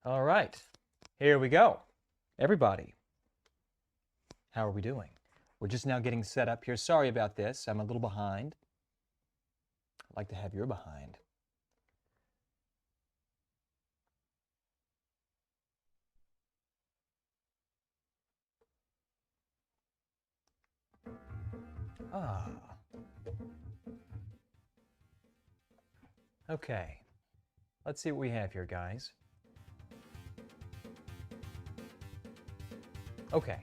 All right, here we go. Everybody, how are we doing? We're just now getting set up here. Sorry about this. I'm a little behind. I'd like to have your behind. Ah. Okay. Let's see what we have here, guys. Okay.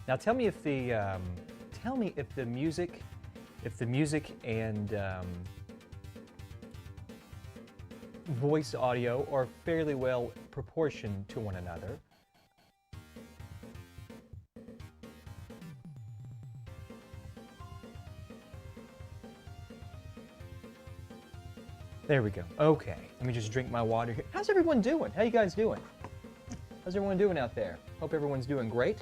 Now tell me if the music and voice audio are fairly well proportioned to one another. There we go. Okay. Let me just drink my water here. How's everyone doing? How you guys doing? How's everyone doing out there? Hope everyone's doing great.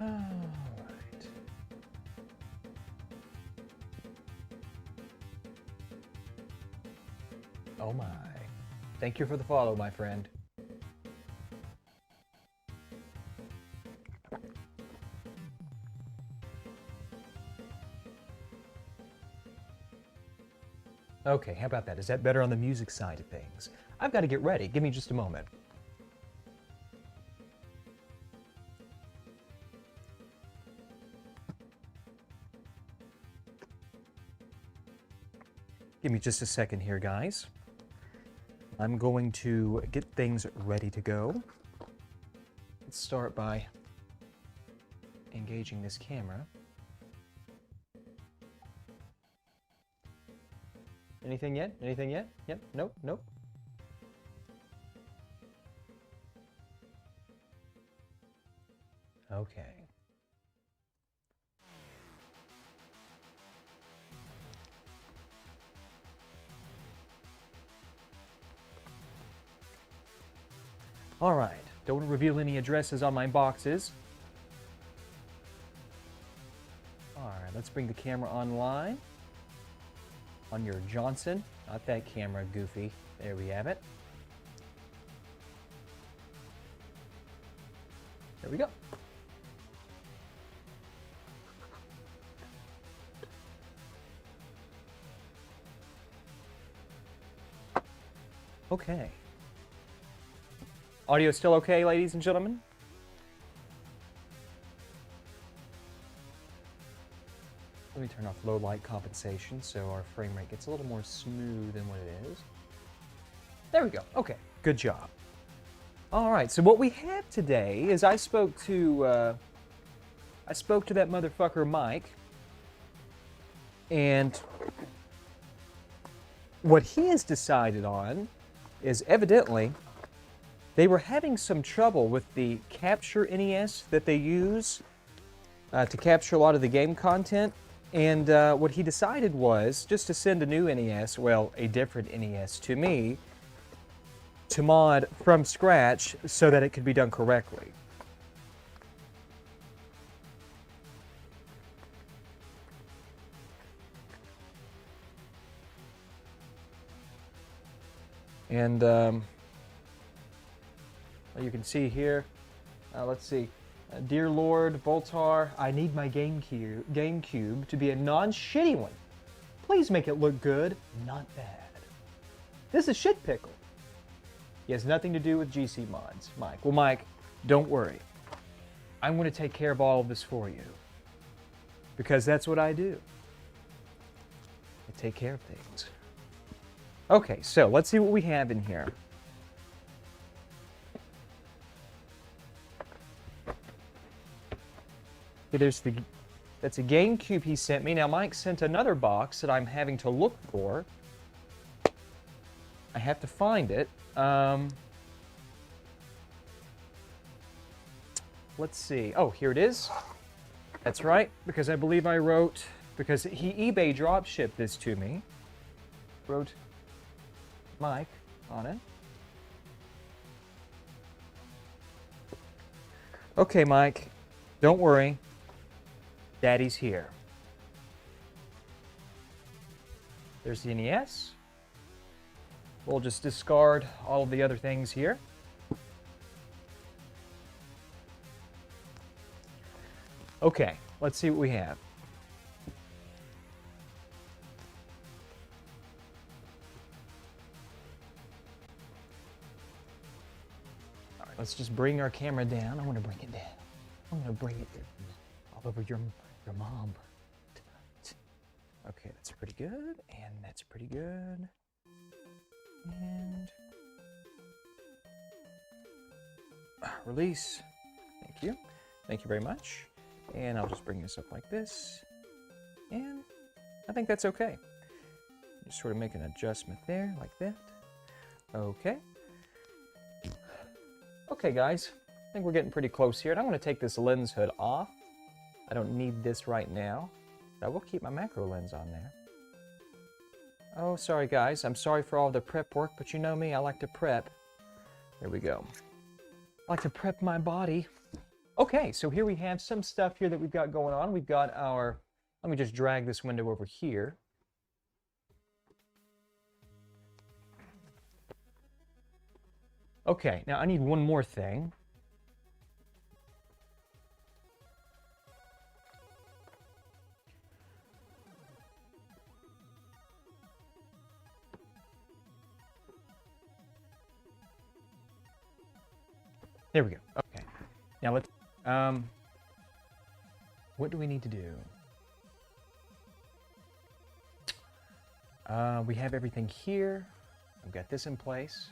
All right. Oh my. Thank you for the follow, my friend. Okay, how about that? Is that better on the music side of things? I've got to get ready. Give me just a moment. Give me just a second here, guys. I'm going to get things ready to go. Let's start by engaging this camera. Anything yet? Anything yet? Yep. Nope. Nope. Okay. All right. Don't reveal any addresses on my boxes. All right. Let's bring the camera online. On your Johnson, not that camera, Goofy. There we have it. There we go. Okay. Audio still okay, ladies and gentlemen? Let me turn off low light compensation so our frame rate gets a little more smooth than what it is. There we go. Okay, good job. All right, so what we have today is I spoke to that motherfucker Mike, and what he has decided on is evidently they were having some trouble with the Capture NES that they use to capture a lot of the game content. And what he decided was just to send a new NES, well, a different NES to me, to mod from scratch so that it could be done correctly. And you can see here, let's see. Dear Lord Voltar, I need my GameCube to be a non-shitty one. Please make it look good, not bad. This is Shit Pickle. He has nothing to do with GC mods, Mike. Well, Mike, don't worry. I'm going to take care of all of this for you. Because that's what I do. I take care of things. Okay, so let's see what we have in here. That's a GameCube he sent me. Now Mike sent another box that I'm having to look for. I have to find it. Let's see. Oh, here it is. That's right, because I believe I wrote, because he eBay drop shipped this to me. Wrote Mike on it. Okay, Mike, don't worry. Daddy's here. There's the NES. We'll just discard all of the other things here. Okay, let's see what we have. All right, let's just bring our camera down. I want to bring it down. I want to bring it all over your mom. Okay, that's pretty good, and that's pretty good. And release. Thank you. Thank you very much. And I'll just bring this up like this. And I think that's okay. Just sort of make an adjustment there, like that. Okay. Okay, guys. I think we're getting pretty close here. And I'm going to take this lens hood off. I don't need this right now. But I will keep my macro lens on there. Oh, sorry, guys. I'm sorry for all the prep work, but you know me. I like to prep. There we go. I like to prep my body. Okay, so here we have some stuff here that we've got going on. We've got our... Let me just drag this window over here. Okay, now I need one more thing. There we go. Okay. Now let's... what do we need to do? We have everything here. I've got this in place.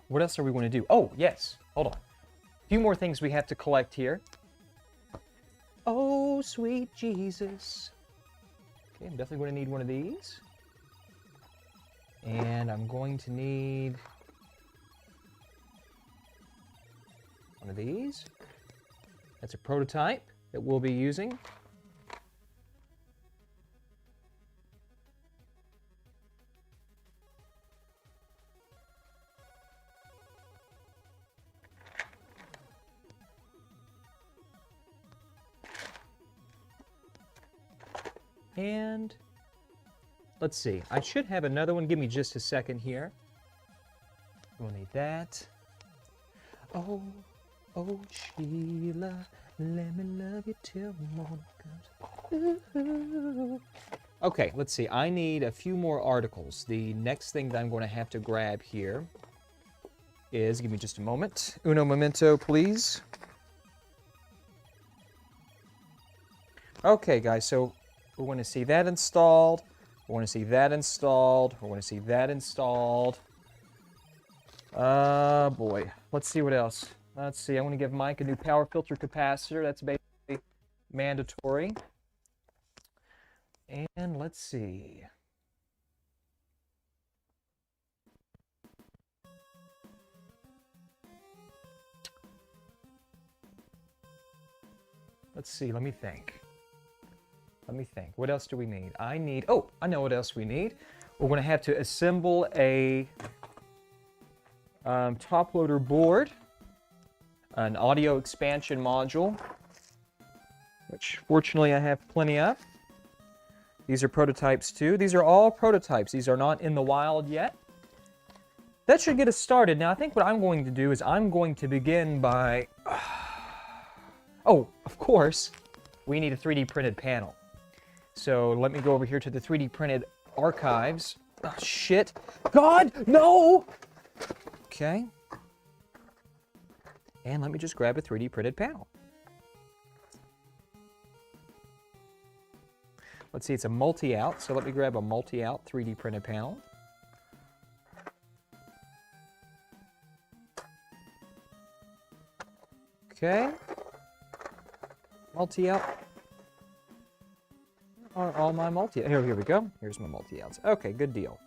What else are we going to do? Oh, yes. Hold on. A few more things we have to collect here. Oh, sweet Jesus. Okay, I'm definitely going to need one of these. And I'm going to need one of these. That's a prototype that we'll be using. And let's see, I should have another one. Give me just a second here. We'll need that. Oh, oh, Sheila, let me love you till morning comes. Okay, let's see. I need a few more articles. The next thing that I'm going to have to grab here is, give me just a moment. Uno momento, please. Okay, guys, so we want to see that installed. We want to see that installed. We want to see that installed. Boy. Let's see what else. Let's see. I want to give Mike a new power filter capacitor. That's basically mandatory. And let's see. Let's see. Let me think. Let me think. What else do we need? I know what else we need. We're going to have to assemble a top loader board, an audio expansion module, which fortunately I have plenty of. These are prototypes too. These are all prototypes. These are not in the wild yet. That should get us started. Now I think what I'm going to do is I'm going to begin by... Oh, of course, we need a 3D printed panel. So let me go over here to the 3D printed archives. Oh, shit. God, no! Okay. And let me just grab a 3D printed panel. Let's see, it's a multi-out, so let me grab a multi-out 3D printed panel. Okay. Multi-out. Are all my multi... Here we go. Here's my multi-outs. Okay, good deal.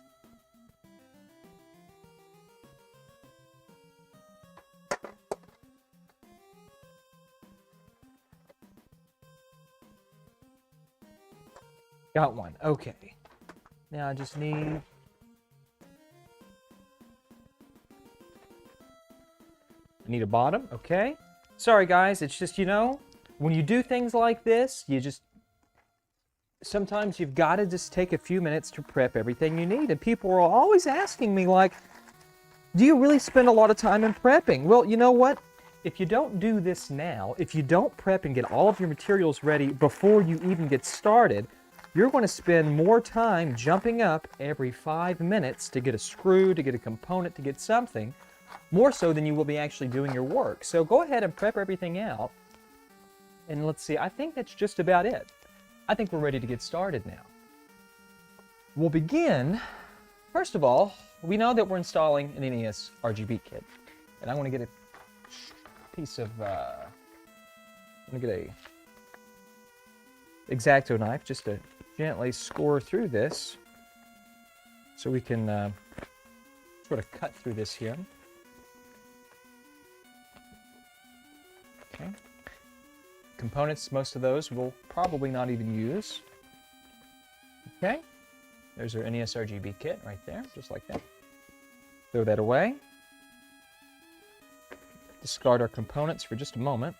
Got one. Okay. Now I just need... I need a bottom. Okay. Sorry, guys. It's just, you know, when you do things like this, you just sometimes you've got to just take a few minutes to prep everything you need. And people are always asking me, like, do you really spend a lot of time in prepping? Well, you know what? If you don't do this now, if you don't prep and get all of your materials ready before you even get started, you're going to spend more time jumping up every 5 minutes to get a screw, to get a component, to get something, more so than you will be actually doing your work. So go ahead and prep everything out. And let's see, I think that's just about it. I think we're ready to get started now. We'll begin, first of all, we know that we're installing an Nes Rgb kit. And I want to get a piece of, I'm going to get a X-Acto knife just to gently score through this so we can sort of cut through this here. Okay. Components, most of those we'll probably not even use. Okay. There's our Nes Rgb kit right there, just like that. Throw that away. Discard our components for just a moment.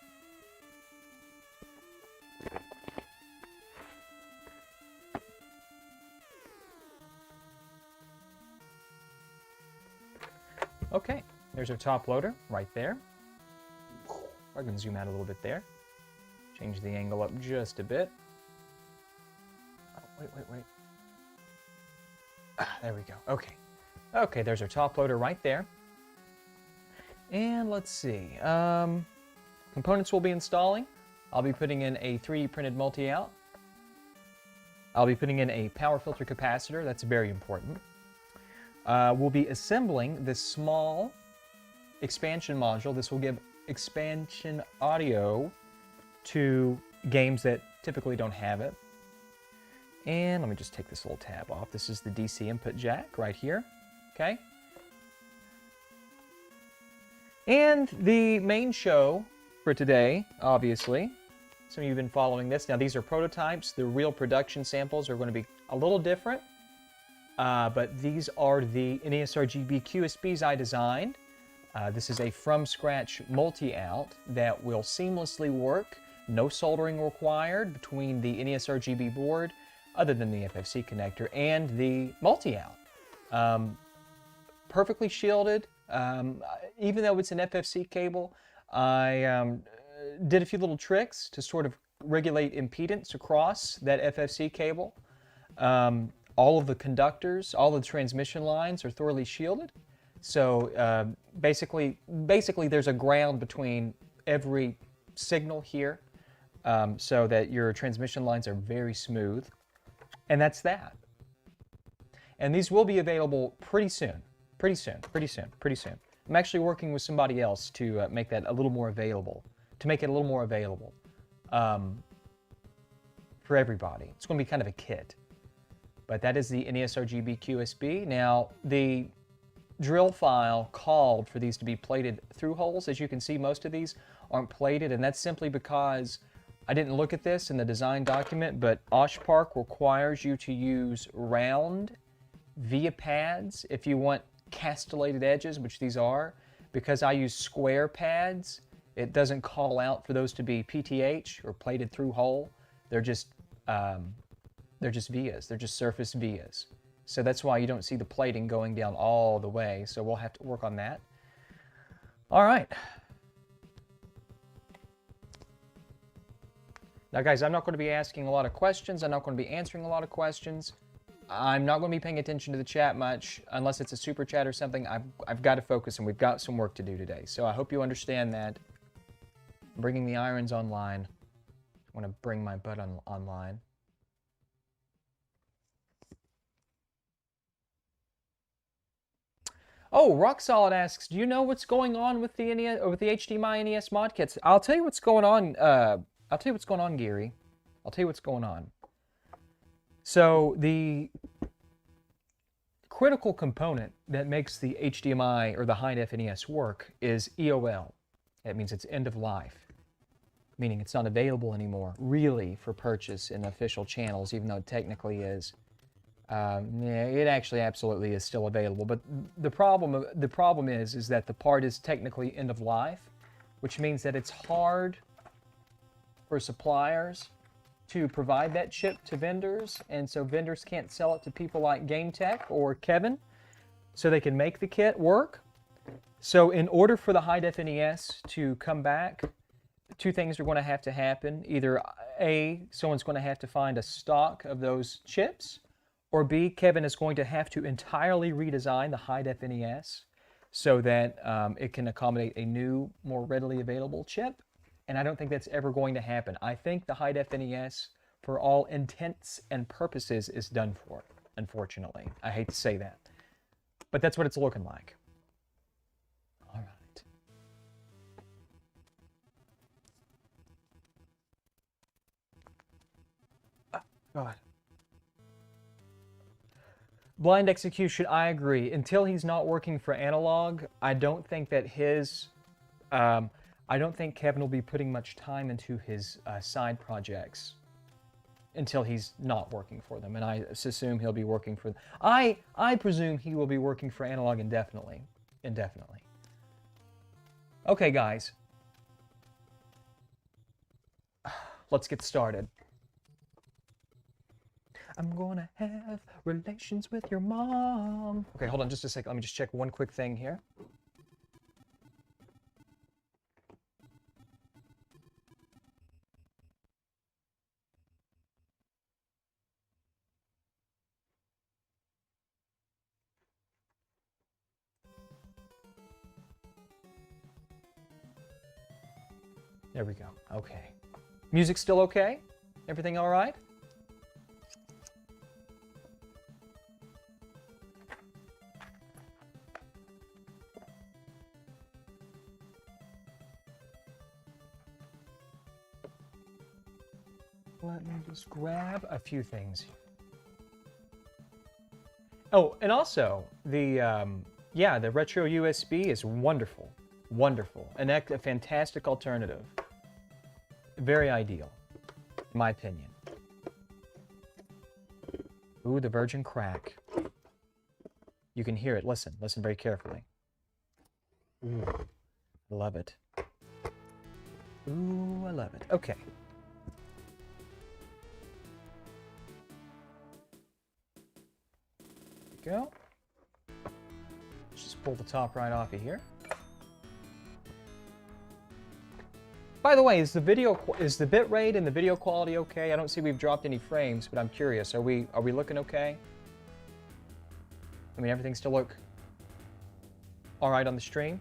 Okay, there's our top loader right there. I can zoom out a little bit there. Change the angle up just a bit. Oh, wait. There we go. Okay. Okay, there's our top loader right there. And let's see. Components we'll be installing. I'll be putting in a 3D printed multi-out. I'll be putting in a power filter capacitor. That's very important. We'll be assembling this small expansion module. This will give expansion audio to games that typically don't have it. And let me just take this little tab off. This is the DC input jack right here. Okay. And the main show for today, obviously, some of you have been following this. Now, these are prototypes. The real production samples are going to be a little different. But these are the Nesrgb Qsps I designed. This is a from-scratch multi-out that will seamlessly work. No soldering required between the Nesrgb board, other than the FFC connector, and the multi-out. Perfectly shielded. Even though it's an FFC cable, I did a few little tricks to sort of regulate impedance across that FFC cable. All of the conductors, all the transmission lines are thoroughly shielded. So basically there's a ground between every signal here, so that your transmission lines are very smooth. And that's that. And these will be available pretty soon. Pretty soon. I'm actually working with somebody else to make that a little more available, for everybody. It's going to be kind of a kit. But that is the Nesrgb Qsp. Now, the drill file called for these to be plated through holes. As you can see, most of these aren't plated, and that's simply because I didn't look at this in the design document, but OshPark requires you to use round via pads if you want castellated edges, which these are. Because I use square pads, it doesn't call out for those to be PTH or plated through hole. They're just vias. They're just surface vias. So that's why you don't see the plating going down all the way. So we'll have to work on that. All right. Now, guys, I'm not going to be asking a lot of questions. I'm not going to be answering a lot of questions. I'm not going to be paying attention to the chat much unless it's a super chat or something. I've got to focus, and we've got some work to do today. So I hope you understand that. I'm bringing the irons online. I want to bring my butt online. Oh, Rock Solid asks, do you know what's going on with the NES or with the HDMI NES mod kits? I'll tell you what's going on. I'll tell you what's going on, Gary. I'll tell you what's going on. So the critical component that makes the HDMI or the high-def NES work is EOL. That means it's end of life, meaning it's not available anymore, really, for purchase in official channels, even though it technically is. Yeah, it actually absolutely is still available, but the problem is that the part is technically end of life, which means that it's hard for suppliers to provide that chip to vendors, and so vendors can't sell it to people like Game Tech or Kevin, so they can make the kit work. So in order for the high-def NES to come back, two things are going to have to happen. Either A, someone's going to have to find a stock of those chips, or B, Kevin is going to have to entirely redesign the high-def NES so that it can accommodate a new, more readily available chip. And I don't think that's ever going to happen. I think the high-def NES, for all intents and purposes, is done for, unfortunately. I hate to say that. But that's what it's looking like. All right. God. Blind execution, I agree. Until he's not working for Analog, I don't think that his... I don't think Kevin will be putting much time into his side projects until he's not working for them, and I assume he'll be working for... I presume he will be working for Analog indefinitely. Indefinitely. Okay, guys. Let's get started. I'm gonna have relations with your mom. Okay, hold on just a second. Let me just check one quick thing here. There we go. Okay. Music still okay? Everything all right? Let me just grab a few things. Oh, and also the the retro USB is wonderful, wonderful, and a fantastic alternative. Very ideal, in my opinion. Ooh, the virgin crack. You can hear it. Listen very carefully. Ooh, I love it. Ooh, I love it. Okay. Go. Let's just pull the top right off of here. By the way, is the bit rate and the video quality okay? I don't see we've dropped any frames, but I'm curious. Are we looking okay? I mean, everything still look all right on the stream?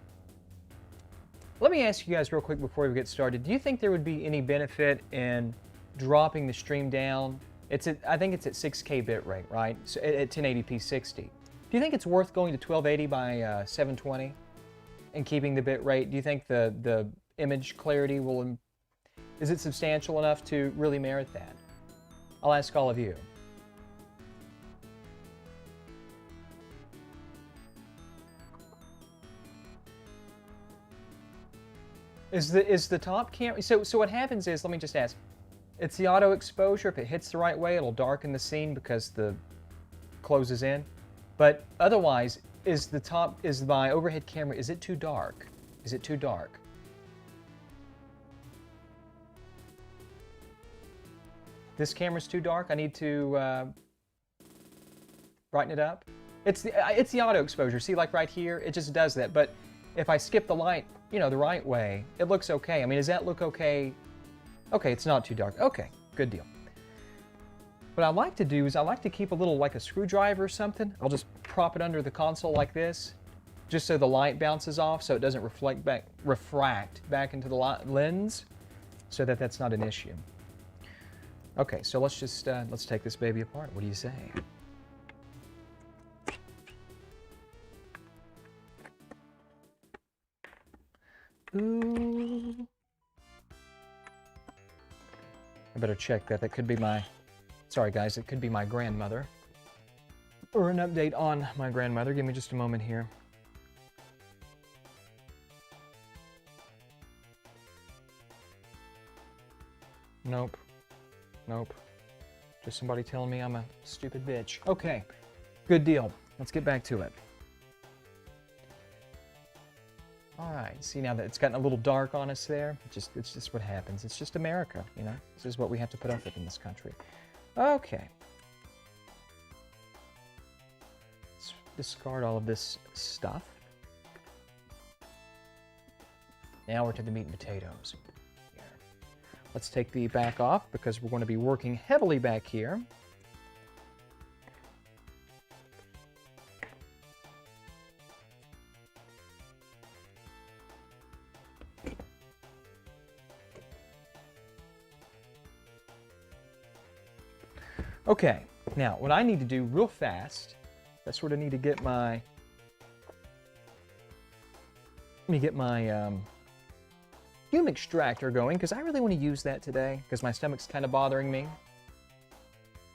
Let me ask you guys real quick before we get started. Do you think there would be any benefit in dropping the stream down? I think it's at 6K bit rate, right? So at 1080p 60. Do you think it's worth going to 1280 by 720 and keeping the bit rate? Do you think the image clarity will... Is it substantial enough to really merit that? I'll ask all of you. Is the top camera... So what happens is, let me just ask, it's the auto exposure. If it hits the right way, it'll darken the scene because the closes in. But otherwise, is my overhead camera, is it too dark? Is it too dark? This camera's too dark. I need to brighten it up. It's the auto exposure. See, like right here, it just does that. But if I skip the light, you know, the right way, it looks okay. I mean, does that look okay? Okay, it's not too dark. Okay, good deal. What I like to do is I like to keep a little, like a screwdriver or something. I'll just prop it under the console like this, just so the light bounces off, so it doesn't refract back into the lens, so that's not an issue. Okay, so let's just let's take this baby apart. What do you say? Ooh. I better check that. That could be my... Sorry, guys. It could be my grandmother. Or an update on my grandmother. Give me just a moment here. Nope. Nope. Just somebody telling me I'm a stupid bitch. Okay. Good deal. Let's get back to it. All right, see now that it's gotten a little dark on us there? It's just what happens. It's just America, you know? This is what we have to put up with in this country. Okay. Let's discard all of this stuff. Now we're to the meat and potatoes. Here. Let's take the back off because we're going to be working heavily back here. Okay, now what I need to do real fast, I sort of need to get my, let me get my fume extractor going because I really want to use that today because my stomach's kind of bothering me.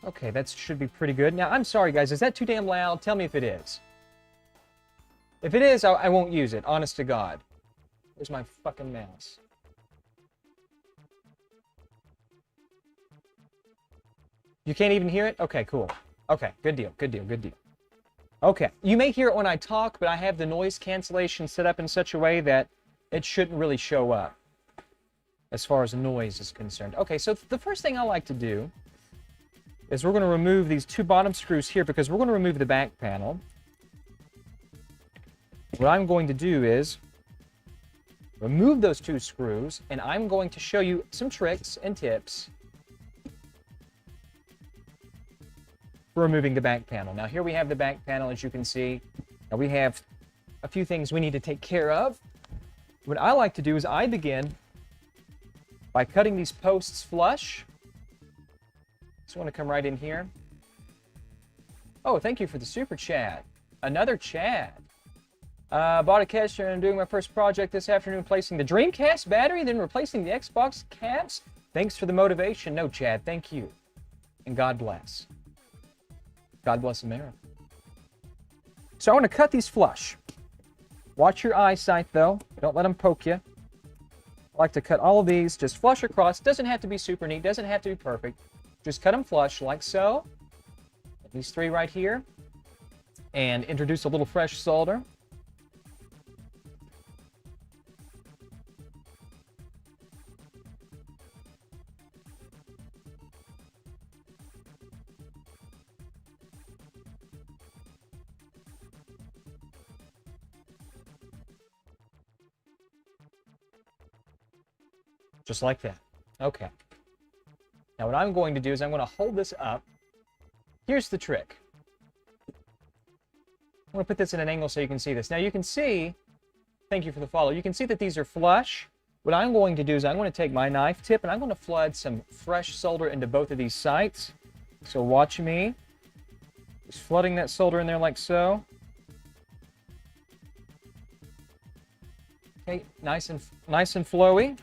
Okay, that should be pretty good. Now, I'm sorry guys, is that too damn loud? Tell me if it is. If it is, I won't use it, honest to God. Where's my fucking mouse? You can't even hear it? Okay, cool. Okay, good deal, good deal, good deal. Okay, you may hear it when I talk, but I have the noise cancellation set up in such a way that it shouldn't really show up as far as noise is concerned. Okay, so the first thing I like to do is we're going to remove these two bottom screws here because we're going to remove the back panel. What I'm going to do is remove those two screws, and I'm going to show you some tricks and tips for removing the back panel. Now here we have the back panel, as you can see. Now we have a few things we need to take care of. What I like to do is I begin by cutting these posts flush. Just want to come right in here. Oh, thank you for the super chat. Another Chad. Bought a caster and I'm doing my first project this afternoon, placing the Dreamcast battery, then replacing the Xbox caps. Thanks for the motivation. No, Chad, thank you. And God bless. God bless America. So I want to cut these flush. Watch your eyesight, though. Don't let them poke you. I like to cut all of these just flush across. Doesn't have to be super neat. Doesn't have to be perfect. Just cut them flush like so. These three right here. And introduce a little fresh solder. Just like that. Okay. Now what I'm going to do is I'm going to hold this up. Here's the trick. I'm going to put this in an angle so you can see this. Now you can see, thank you for the follow, you can see that these are flush. What I'm going to do is I'm going to take my knife tip and I'm going to flood some fresh solder into both of these sites. So watch me. Just flooding that solder in there like so. Okay, nice and flowy.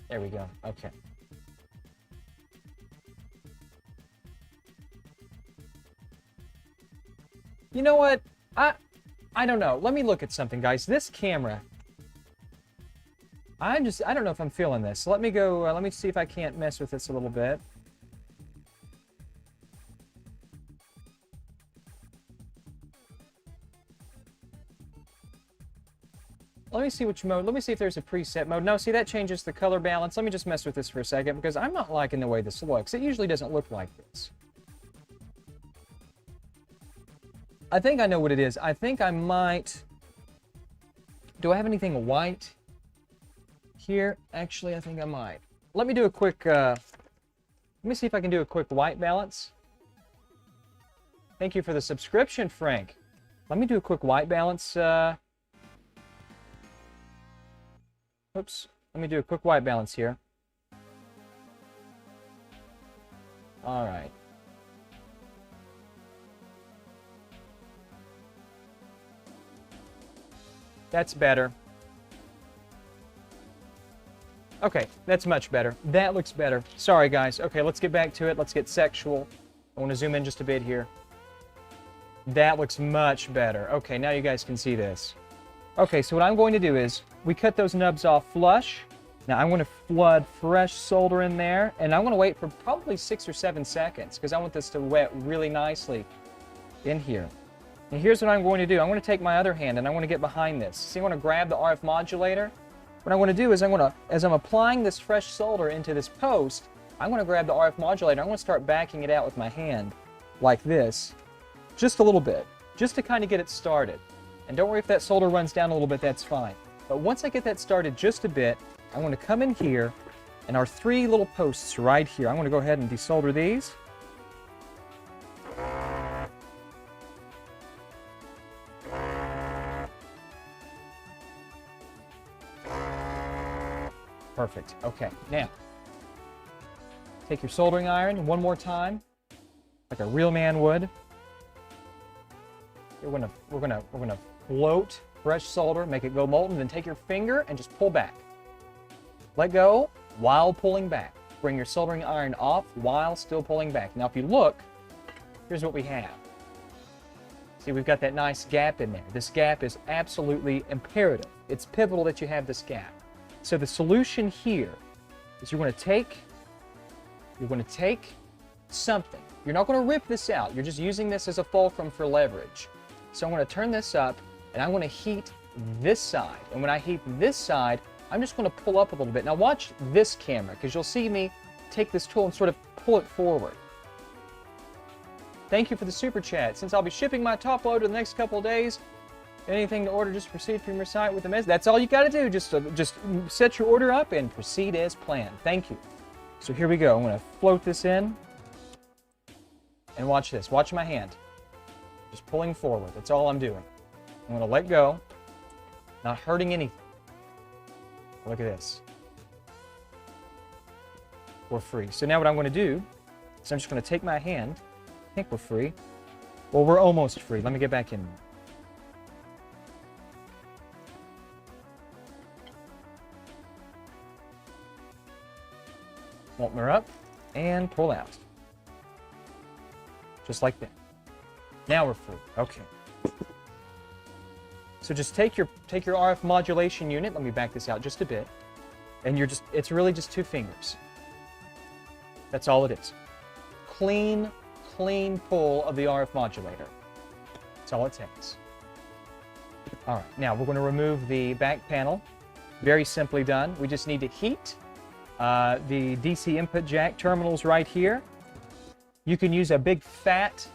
There we go. Okay. You know what? I don't know. Let me look at something, guys. This camera. I don't know if I'm feeling this. Let me go, let me see if I can't mess with this a little bit. Let me see which mode. Let me see if there's a preset mode. No, see, that changes the color balance. Let me just mess with this for a second because I'm not liking the way this looks. It usually doesn't look like this. I think I know what it is. I think I might... Do I have anything white here? Actually, I think I might. Let me do a quick... Let me see if I can do a quick white balance. Thank you for the subscription, Frank. Let me do a quick white balance. Oops. Let me do a quick white balance here. All right. That's better. Okay, that's much better. That looks better. Sorry, guys. Okay, let's get back to it. Let's get sexual. I want to zoom in just a bit here. That looks much better. Okay, now you guys can see this. Okay, so what I'm going to do is, we cut those nubs off flush. Now I'm going to flood fresh solder in there, and I'm going to wait for probably 6 or 7 seconds, because I want this to wet really nicely in here. And here's what I'm going to do. I'm going to take my other hand and I'm going to get behind this. See, I'm going to grab the RF modulator. What I'm going to do is as I'm applying this fresh solder into this post, I'm going to grab the RF modulator. I'm going to start backing it out with my hand like this, just a little bit, just to kind of get it started. And don't worry if that solder runs down a little bit, that's fine. But once I get that started just a bit, I'm going to come in here, and our 3 little posts right here, I'm going to go ahead and desolder these. Perfect. Okay, now, take your soldering iron one more time, like a real man would. We're gonna float fresh solder, make it go molten, then take your finger and just pull back. Let go while pulling back. Bring your soldering iron off while still pulling back. Now if you look, here's what we have. See, we've got that nice gap in there. This gap is absolutely imperative. It's pivotal that you have this gap. So the solution here is you're going to take something. You're not going to rip this out. You're just using this as a fulcrum for leverage. So I'm going to turn this up, and I'm going to heat this side. And when I heat this side, I'm just going to pull up a little bit. Now watch this camera, because you'll see me take this tool and sort of pull it forward. Thank you for the super chat. Since I'll be shipping my top loader the next couple of days, anything to order, just proceed from your site with the message. That's all you got to do. Just set your order up and proceed as planned. Thank you. So here we go. I'm going to float this in. And watch this. Watch my hand. Just pulling forward. That's all I'm doing. I'm going to let go. Not hurting anything. Look at this. We're free. So now what I'm going to do is I'm just going to take my hand. I think we're free. Well, we're almost free. Let me get back in there. Open her up and pull out. Just like that. Now we're free. Okay. So just take your RF modulation unit. Let me back this out just a bit. And it's really just 2 fingers. That's all it is. Clean pull of the RF modulator. That's all it takes. All right, now we're going to remove the back panel. Very simply done. We just need to heat the DC input jack terminals right here. You can use a big fat,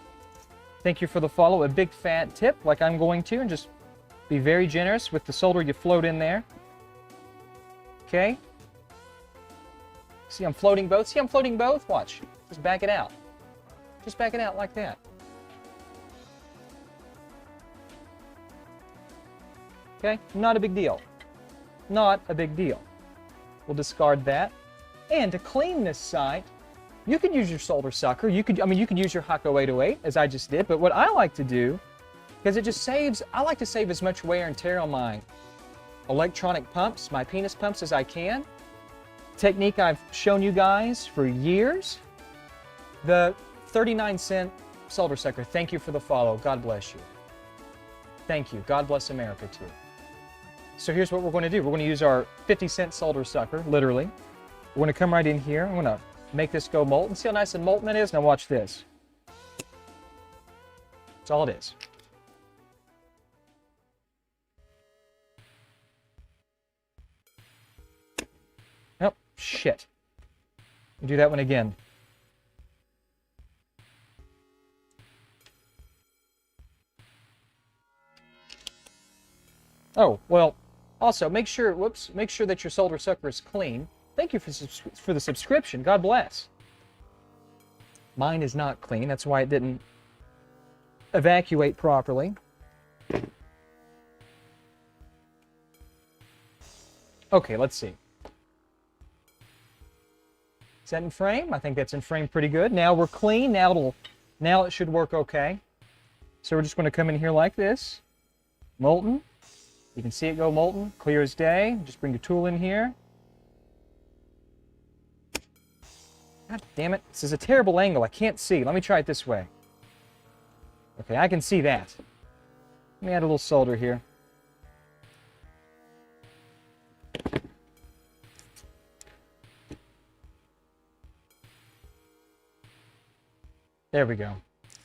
thank you for the follow, a big fat tip like I'm going to, and just be very generous with the solder you float in there. Okay. See, I'm floating both. See, I'm floating both? Watch. Just back it out. Just back it out like that. Okay, not a big deal. Not a big deal. We'll discard that. And to clean this site, you could use your solder sucker. You could use your Hakko 808 as I just did. But what I like to do, because it just saves, I like to save as much wear and tear on my electronic pumps, my penis pumps as I can. Technique I've shown you guys for years. The 39-cent solder sucker. Thank you for the follow. God bless you. Thank you. God bless America too. So here's what we're going to do. We're going to use our 50-cent solder sucker, literally. We're going to come right in here. I'm going to make this go molten. See how nice and molten it is? Now watch this. That's all it is. Oh, shit. Do that one again. Oh, well, also, make sure that your solder sucker is clean. Thank you for the subscription. God bless. Mine is not clean. That's why it didn't evacuate properly. Okay, let's see. Is that in frame? I think that's in frame pretty good. Now we're clean. Now it should work okay. So we're just going to come in here like this. Molten. You can see it go molten, clear as day. Just bring your tool in here. God damn it. This is a terrible angle. I can't see. Let me try it this way. Okay, I can see that. Let me add a little solder here. There we go.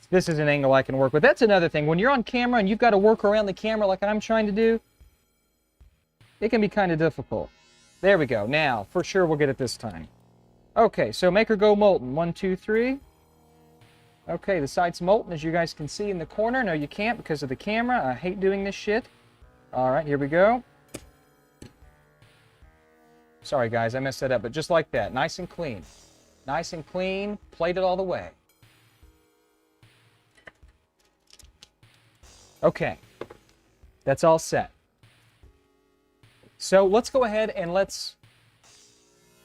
This is an angle I can work with. That's another thing. When you're on camera and you've got to work around the camera like I'm trying to do, it can be kind of difficult. There we go. Now, for sure we'll get it this time. Okay, so make her go molten. 1, 2, 3. Okay, the sight's molten, as you guys can see in the corner. No, you can't because of the camera. I hate doing this shit. All right, here we go. Sorry, guys, I messed that up, but just like that. Nice and clean. Nice and clean. Played it all the way. Okay, that's all set. So let's go ahead and let's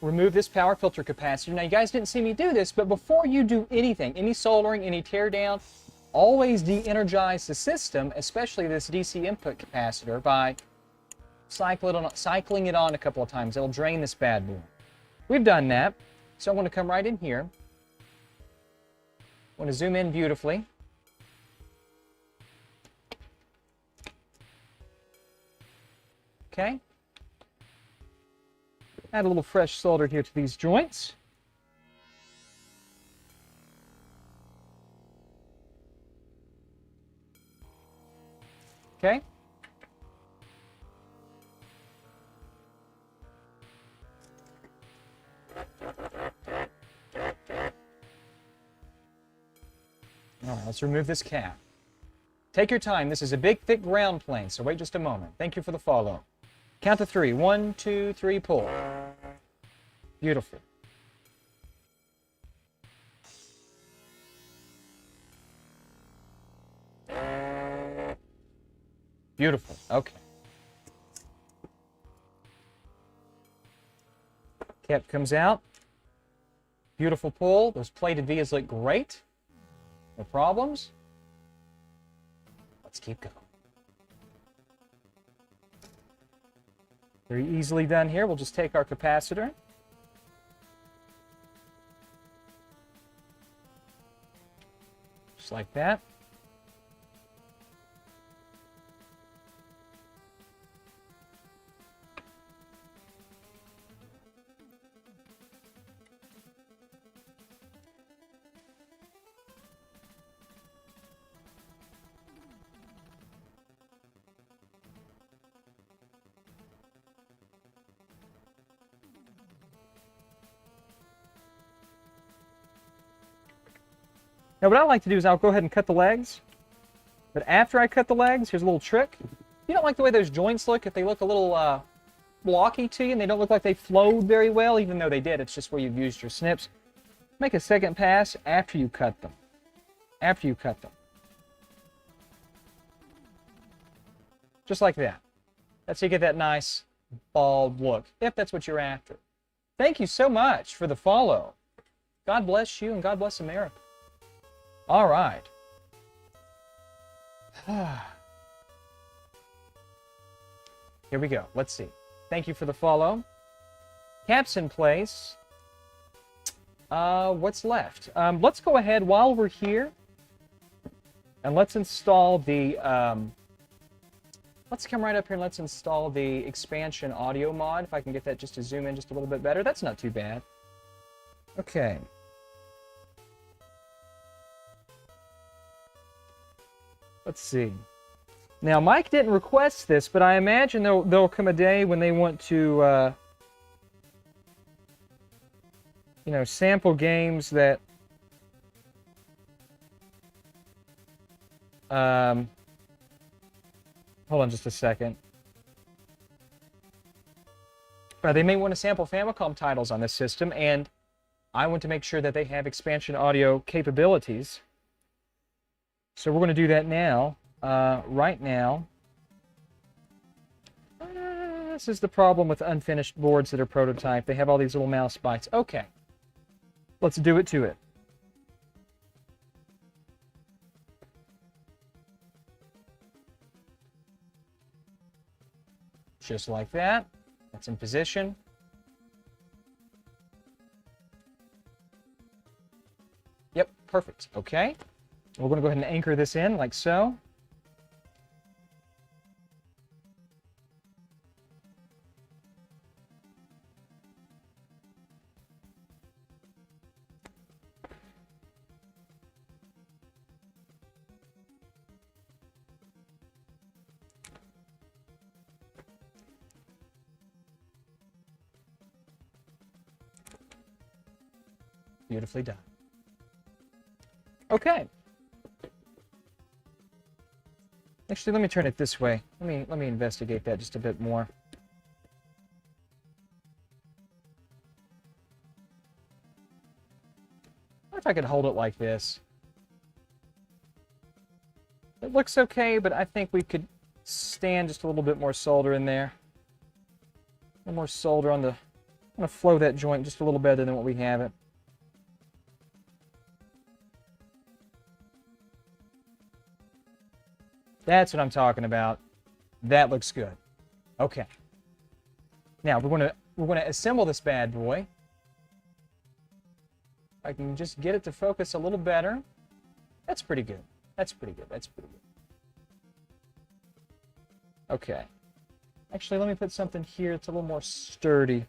remove this power filter capacitor. Now, you guys didn't see me do this, but before you do anything, any soldering, any tear down, always de-energize the system, especially this DC input capacitor, by cycling it on a couple of times. It'll drain this bad boy. We've done that, so I'm going to come right in here. I want to zoom in beautifully. Okay. Add a little fresh solder here to these joints. Okay. All right, let's remove this cap. Take your time. This is a big, thick ground plane, so wait just a moment. Thank you for the follow. Count to 3. 1, 2, 3, pull. Beautiful. Beautiful. Okay. Cap comes out. Beautiful pull. Those plated vias look great. No problems. Let's keep going. Very easily done here. We'll just take our capacitor. Just like that. Now what I like to do is I'll go ahead and cut the legs. But after I cut the legs, here's a little trick. You don't like the way those joints look, if they look a little blocky to you and they don't look like they flowed very well, even though they did, it's just where you've used your snips. Make a second pass after you cut them. After you cut them. Just like that. That's how you get that nice bald look, if that's what you're after. Thank you so much for the follow. God bless you and God bless America. All right. Here we go. Let's see. Thank you for the follow. Cap's in place. What's left? Let's go ahead while we're here and let's install the let's come right up here and let's install the expansion audio mod. If I can get that just to zoom in just a little bit better. That's not too bad. Okay. Let's see. Now, Mike didn't request this, but I imagine there'll come a day when they want to, you know, sample games that, hold on just a second. They may want to sample Famicom titles on this system, and I want to make sure that they have expansion audio capabilities. So we're going to do that now, right now. This is the problem with unfinished boards that are prototype. They have all these little mouse bites. Okay, let's do it to it. Just like that. That's in position. Yep, perfect. Okay. We're going to go ahead and anchor this in like so. Beautifully done. Okay. Actually, let me turn it this way. Let me investigate that just a bit more. What if I could hold it like this? It looks okay, but I think we could stand just a little bit more solder in there. A little more solder on the... I'm going to flow that joint just a little better than what we have it. That's what I'm talking about. That looks good. Okay. Now we're going to assemble this bad boy. I can just get it to focus a little better. That's pretty good. That's pretty good. That's pretty good. Okay. Actually, let me put something here that's a little more sturdy.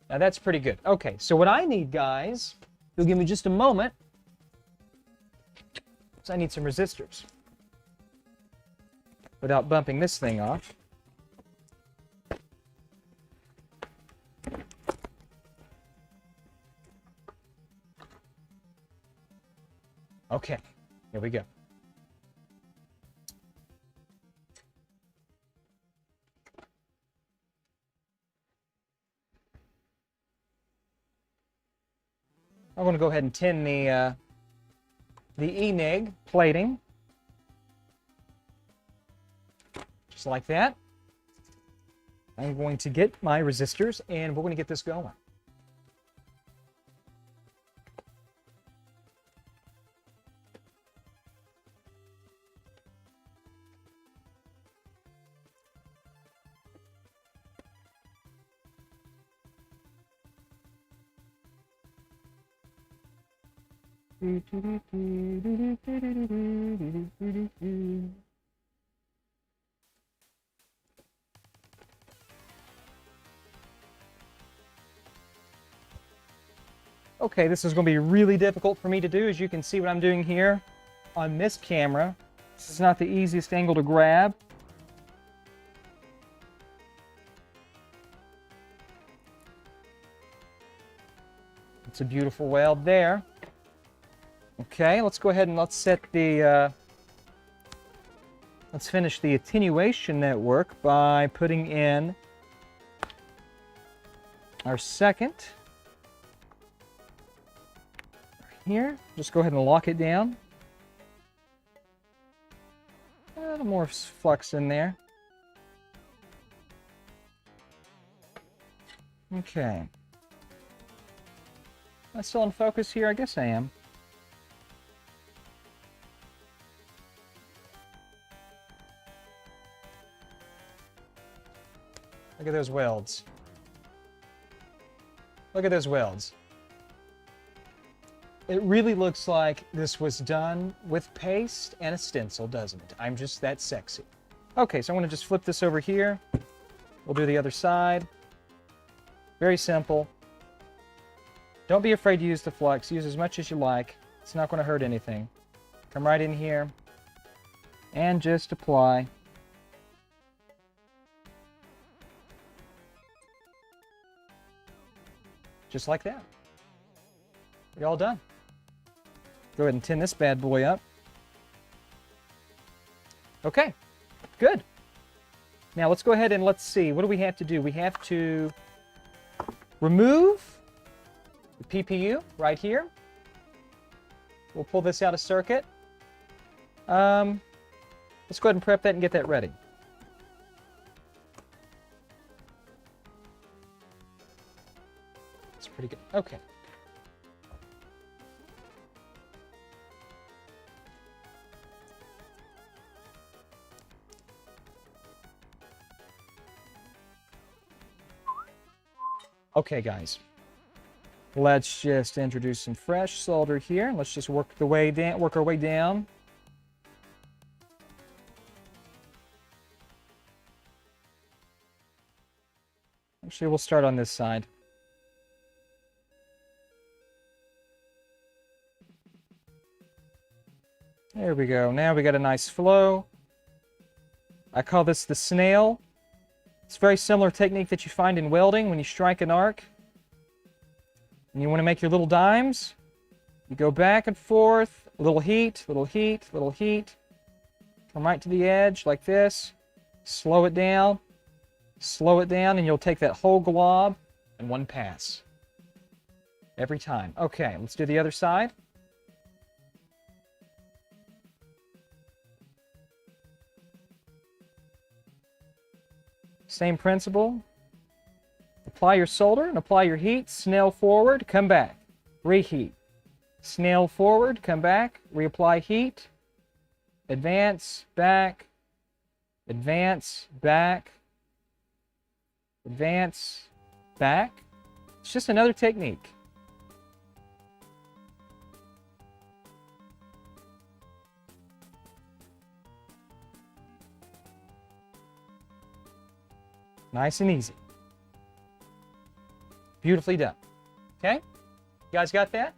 Now that's pretty good. Okay, so what I need, guys, you'll give me just a moment. So I need some resistors. Without bumping this thing off. Okay, here we go. I'm going to go ahead and tin the ENIG plating. Just like that. I'm going to get my resistors, and we're going to get this going. Okay, this is going to be really difficult for me to do. As you can see what I'm doing here on this camera. This is not the easiest angle to grab. It's a beautiful weld there. Okay, let's go ahead and let's set the, let's finish the attenuation network by putting in our second. Here, just go ahead and lock it down. A little more flux in there. Okay. Am I still in focus here? I guess I am. Look at those welds. Look at those welds. It really looks like this was done with paste and a stencil, doesn't it? I'm just that sexy. Okay, so I'm going to just flip this over here. We'll do the other side. Very simple. Don't be afraid to use the flux. Use as much as you like. It's not going to hurt anything. Come right in here and just apply. Just like that. You're all done. Go ahead and tin this bad boy up. Okay, good. Now let's go ahead and let's see. What do we have to do? We have to remove the PPU right here. We'll pull this out of circuit. Let's go ahead and prep that and get that ready. That's pretty good. Okay. Okay, guys, let's just introduce some fresh solder here. Let's just work our way down. Actually, we'll start on this side. There we go. Now we got a nice flow. I call this the snail. It's a very similar technique that you find in welding when you strike an arc. And you want to make your little dimes. You go back and forth, a little heat, little heat, little heat. Come right to the edge like this. Slow it down, and you'll take that whole glob in one pass. Every time. Okay, let's do the other side. Same principle. Apply your solder and apply your heat. Snail forward, come back. Reheat. Snail forward, come back. Reapply heat. Advance, back. Advance, back. Advance, back. It's just another technique. Nice and easy. Beautifully done. Okay? You guys got that?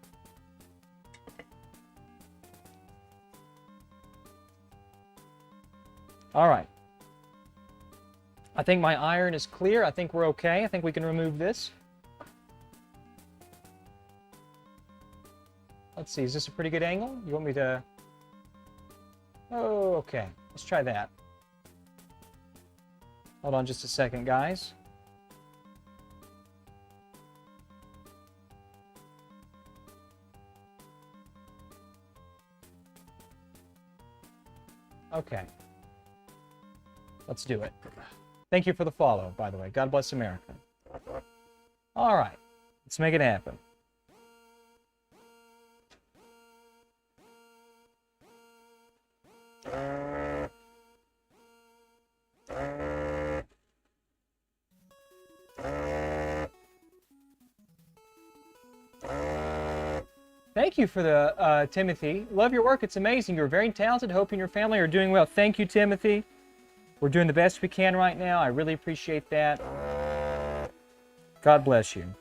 All right. I think my iron is clear. I think we're okay. I think we can remove this. Let's see. Is this a pretty good angle? You want me to... Oh, okay. Let's try that. Hold on just a second, guys. Okay. Let's do it. Thank you for the follow, by the way. God bless America. All right. Let's make it happen. Thank you for the Timothy. Love your work. It's amazing. You're very talented. Hope you and your family are doing well. Thank you, Timothy. We're doing the best we can right now. I really appreciate that. God bless you.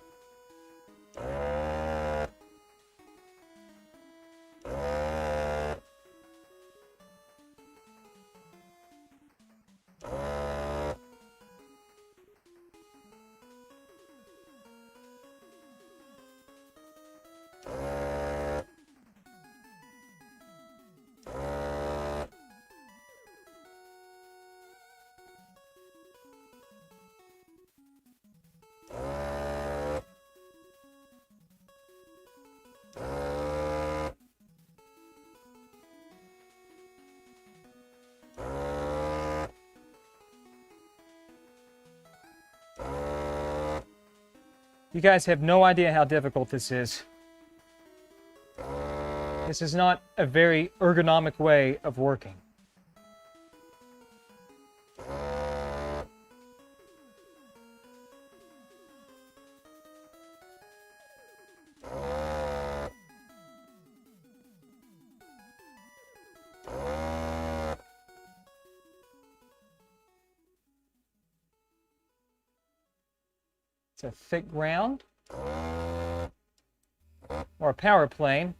You guys have no idea how difficult this is. This is not a very ergonomic way of working. It's a thick ground, or a power plane.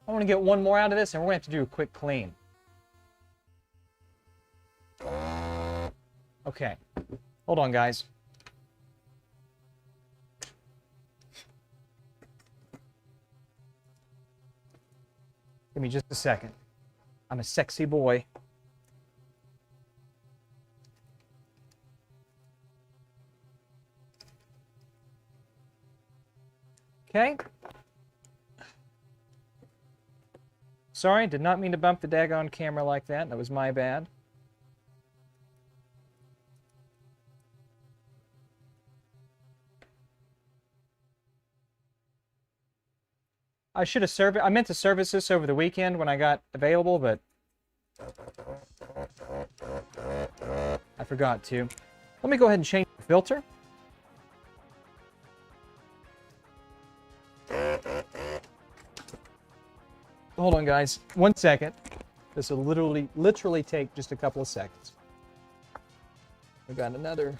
I want to get one more out of this, and we're going to have to do a quick clean. Okay, hold on, guys. Give me just a second. I'm a sexy boy. Okay. Sorry, did not mean to bump the daggone camera like that. That was my bad. I should have I meant to service this over the weekend when I got available, but I forgot to. Let me go ahead and change the filter. Hold on, guys. 1 second. This will literally take just a couple of seconds. I got another.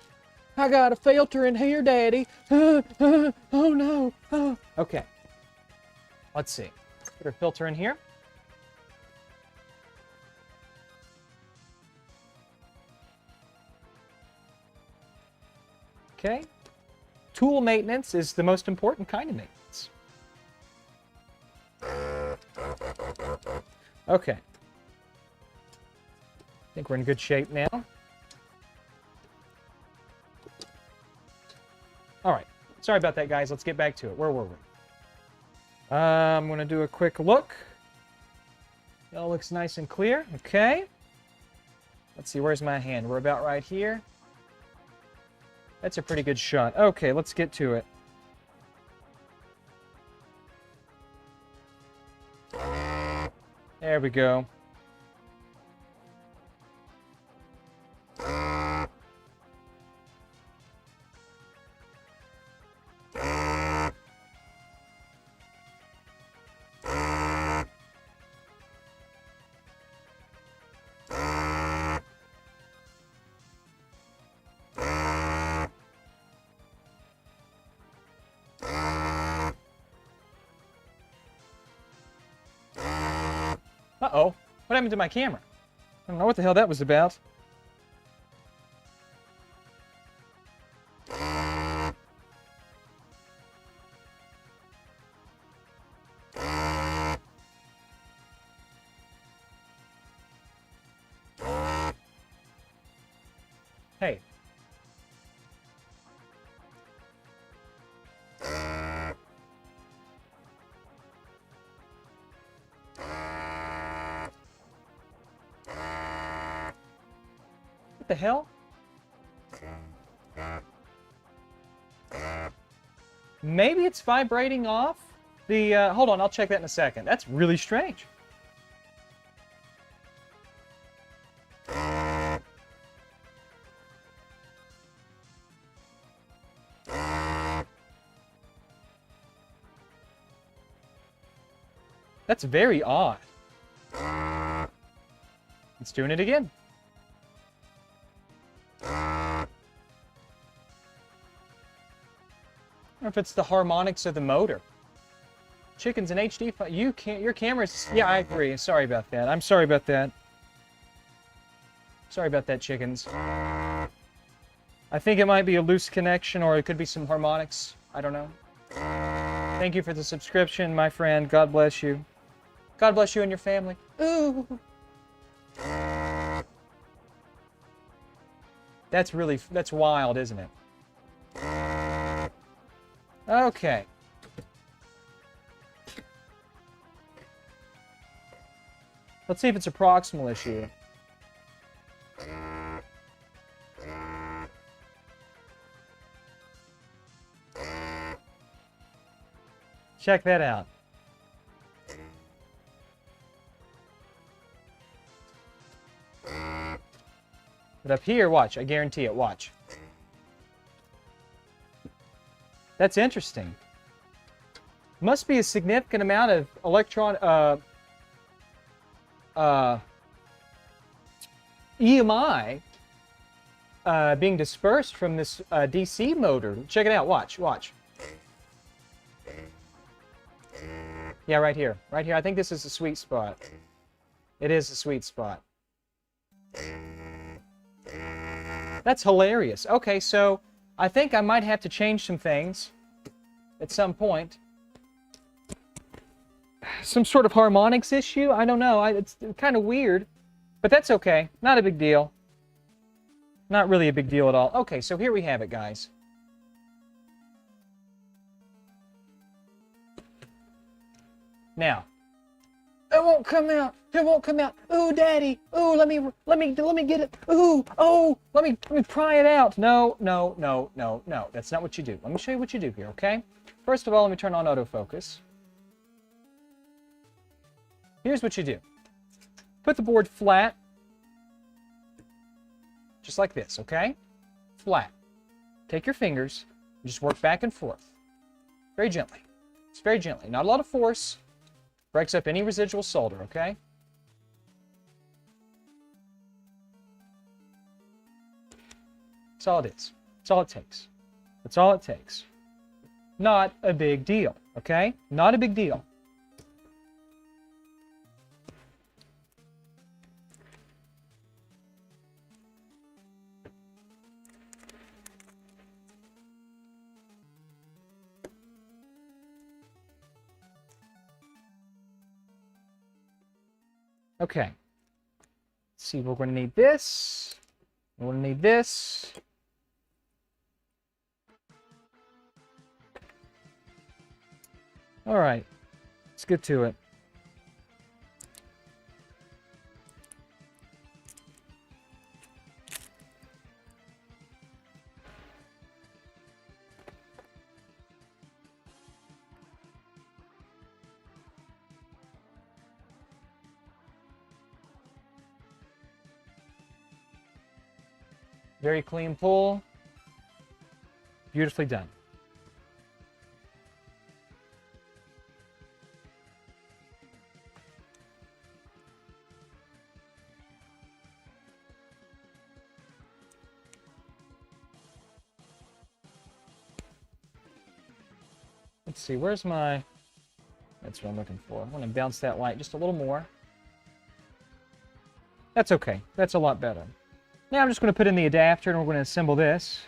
I got a filter in here, Daddy. Oh no. Oh. Okay. Let's see. Put our filter in here. Okay. tool maintenance is the most important kind of maintenance. Okay. I think we're in good shape now. All right. Sorry about that, guys. Let's get back to it. Where were we? I'm going to do a quick look. It all looks nice and clear. Okay. Let's see. Where's my hand? We're about right here. That's a pretty good shot. Okay, let's get to it. There we go. Uh-oh. What happened to my camera? I don't know what the hell that was about. Hey. What the hell? Maybe it's vibrating off the, hold on, I'll check that in a second. That's really strange. That's very odd. It's doing it again. I don't know if it's the harmonics of the motor. Chickens in HD, you can't, your camera's, yeah, I agree. Sorry about that. I'm sorry about that. Sorry about that, chickens. I think it might be a loose connection, or it could be some harmonics. I don't know. Thank you for the subscription, my friend. God bless you. God bless you and your family. Ooh. That's wild, isn't it? Okay. Let's see if it's a proximal issue. Check that out. But up here, watch. I guarantee it. Watch. That's interesting. Must be a significant amount of EMI being dispersed from this DC motor. Check it out. Watch. Watch. Yeah, right here. Right here. I think this is the sweet spot. It is the sweet spot. That's hilarious. Okay, so I think I might have to change some things at some point. Some sort of harmonics issue? I don't know. It's kind of weird, but that's okay. Not a big deal. Not really a big deal at all. Okay, so here we have it, guys. Now, it won't come out. It won't come out. Ooh, Daddy. Ooh, let me get it. Ooh, oh, let me pry it out. No. That's not what you do. Let me show you what you do here, okay? First of all, let me turn on autofocus. Here's what you do. Put the board flat. Just like this, okay? Flat. Take your fingers and just work back and forth. Very gently. Just very gently. Not a lot of force. Breaks up any residual solder, okay? That's all it is. That's all it takes. That's all it takes. Not a big deal, okay? Not a big deal. Okay. Let's see, we're going to need this. We're going to need this. All right. Let's get to it. Very clean pull. Beautifully done. Let's see, where's my... That's what I'm looking for. I want to bounce that light just a little more. That's okay. That's a lot better. Now I'm just going to put in the adapter and we're going to assemble this.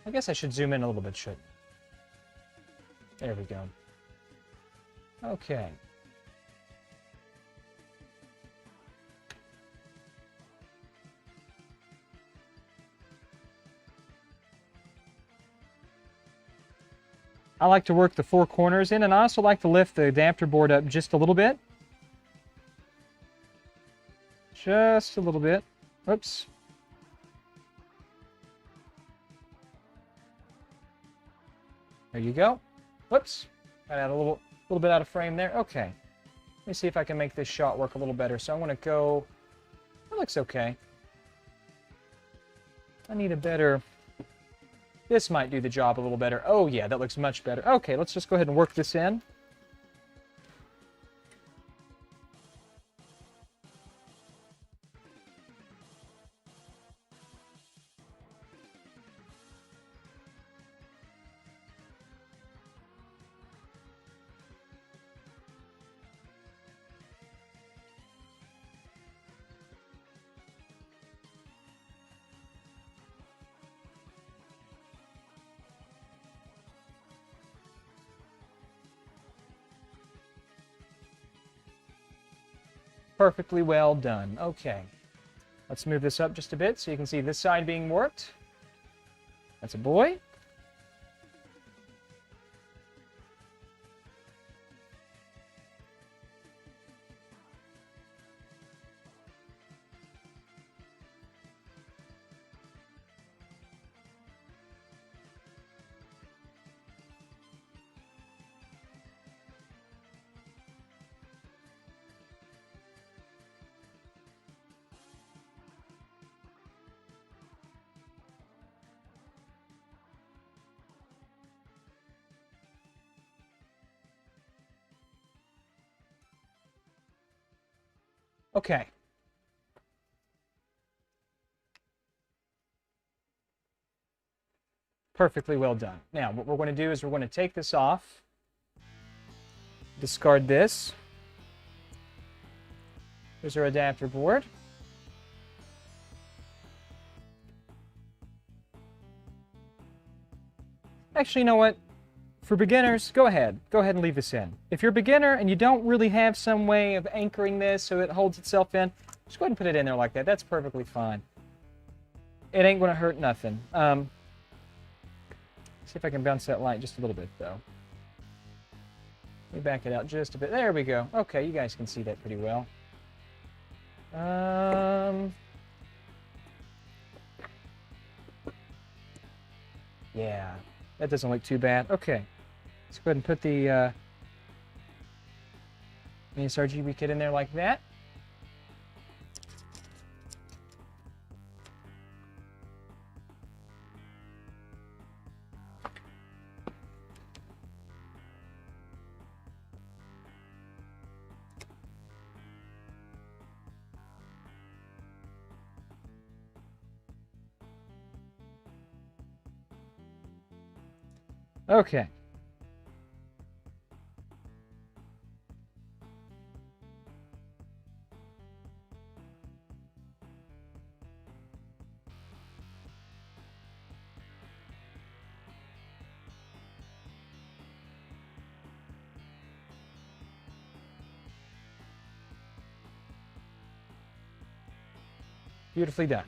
I guess I should zoom in a little bit, shouldn't I? There we go. Okay. I like to work the four corners in, and I also like to lift the adapter board up just a little bit. Just a little bit. Oops. There you go. Whoops. Got out a little bit out of frame there. Okay. Let me see if I can make this shot work a little better. So I'm going to go... That looks okay. I need a better... This might do the job a little better. Oh, yeah, that looks much better. Okay, let's just go ahead and work this in. Perfectly well done. Okay. Let's move this up just a bit so you can see this side being worked. That's a boy. Okay. Perfectly well done. Now, what we're going to do is we're going to take this off, discard this. There's our adapter board. Actually, you know what? For beginners, go ahead. Go ahead and leave this in. If you're a beginner and you don't really have some way of anchoring this so it holds itself in, just go ahead and put it in there like that. That's perfectly fine. It ain't going to hurt nothing. See if I can bounce that light just a little bit, though. Let me back it out just a bit. There we go. Okay, you guys can see that pretty well. Yeah, that doesn't look too bad. Okay, let's go ahead and put the Nes Rgb Kit in there like that. Okay. Beautifully done.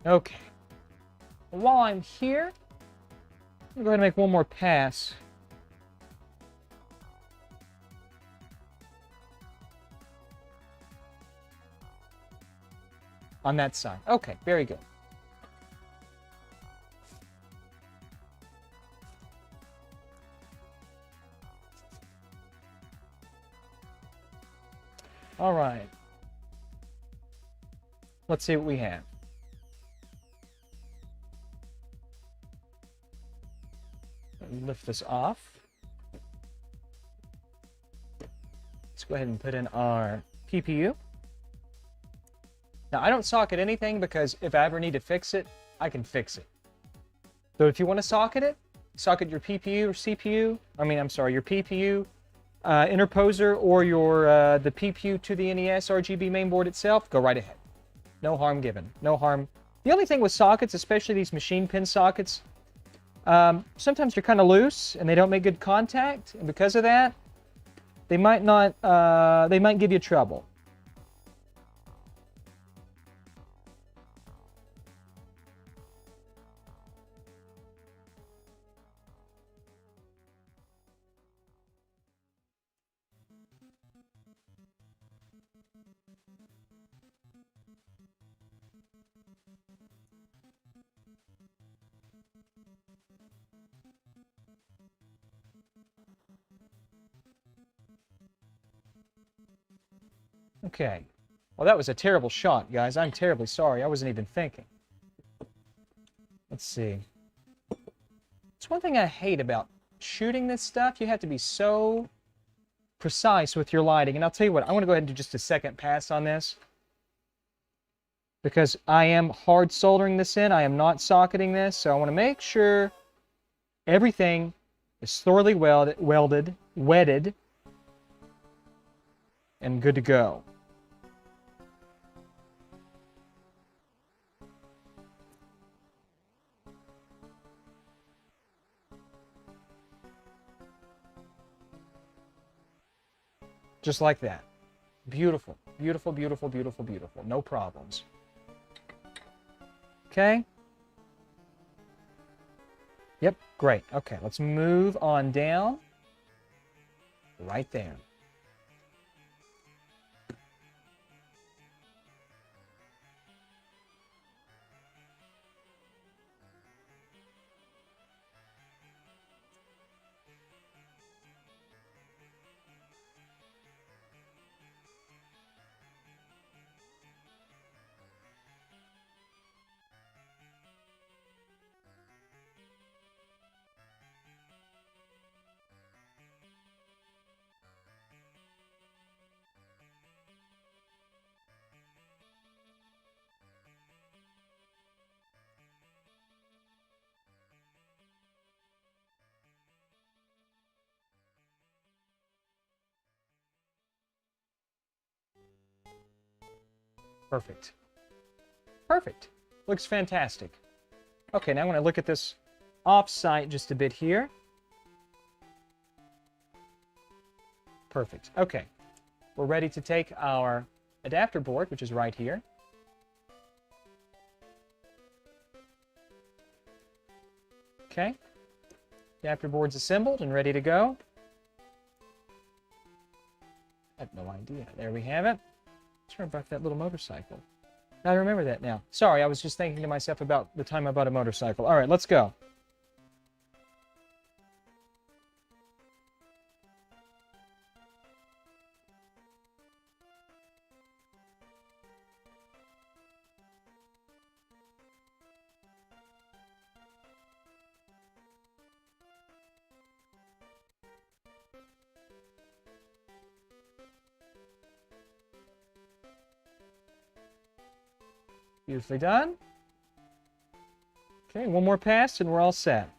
Okay. While I'm here, I'm going to go ahead and make one more pass. On that side. Okay, very good. All right. Let's see what we have. Lift this off. Let's go ahead and put in our PPU. Now, I don't socket anything because if I ever need to fix it, I can fix it. So if you want to socket it, socket your PPU or CPU, your PPU interposer or your the PPU to the Nes RGB mainboard itself, go right ahead. No harm given. No harm. The only thing with sockets, especially these machine pin sockets, sometimes they're kind of loose and they don't make good contact, and because of that, they might give you trouble. Okay. Well, that was a terrible shot, guys. I'm terribly sorry. I wasn't even thinking. Let's see. It's one thing I hate about shooting this stuff. You have to be so precise with your lighting. And I'll tell you what, I want to go ahead and do just a second pass on this, because I am hard soldering this in. I am not socketing this, so I want to make sure everything is thoroughly welded, wetted, and good to go. Just like that. Beautiful, beautiful, beautiful, beautiful, beautiful. No problems. Okay. Yep, great. Okay, let's move on down. Right there. Perfect. Perfect. Looks fantastic. Okay, now I'm going to look at this off-site just a bit here. Perfect. Okay. We're ready to take our adapter board, which is right here. Okay. Adapter board's assembled and ready to go. I have no idea. There we have it. Sorry about that little motorcycle. I remember that now. Sorry, I was just thinking to myself about the time I bought a motorcycle. All right, let's go. Beautifully done. Okay, one more pass and we're all set.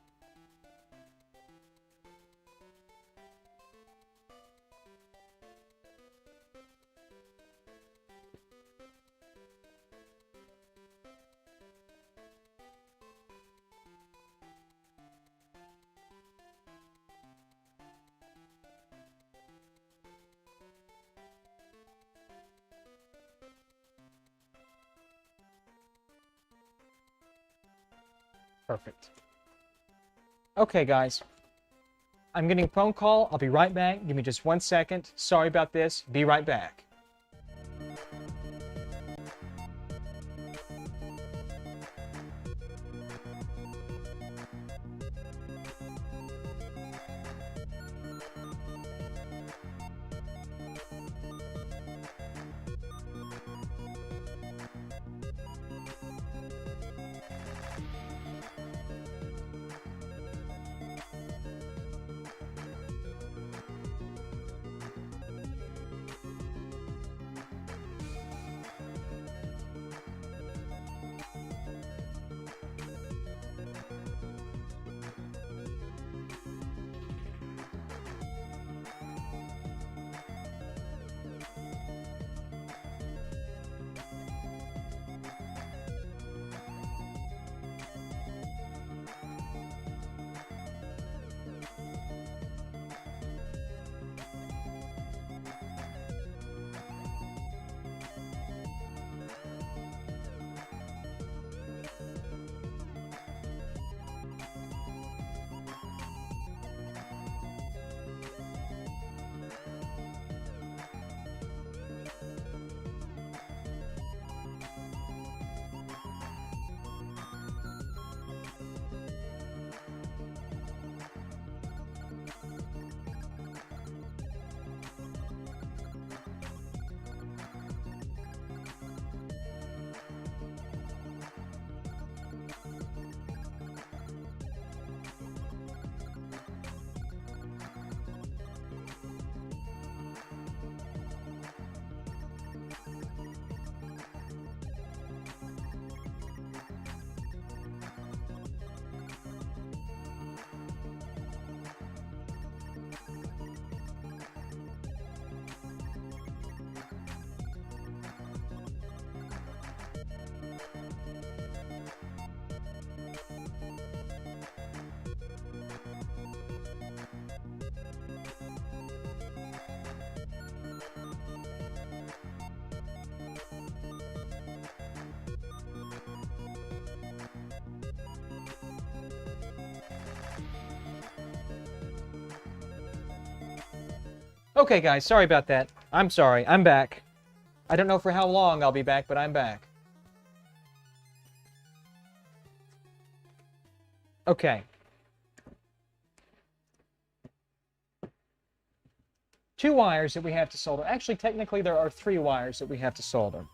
Perfect. Okay, guys. I'm getting a phone call. I'll be right back. Give me just 1 second. Sorry about this. Be right back. Okay, guys, sorry about that. I'm sorry. I'm back. I don't know for how long I'll be back, but I'm back. Okay. Two wires that we have to solder. Actually, technically, there are 3 wires that we have to solder.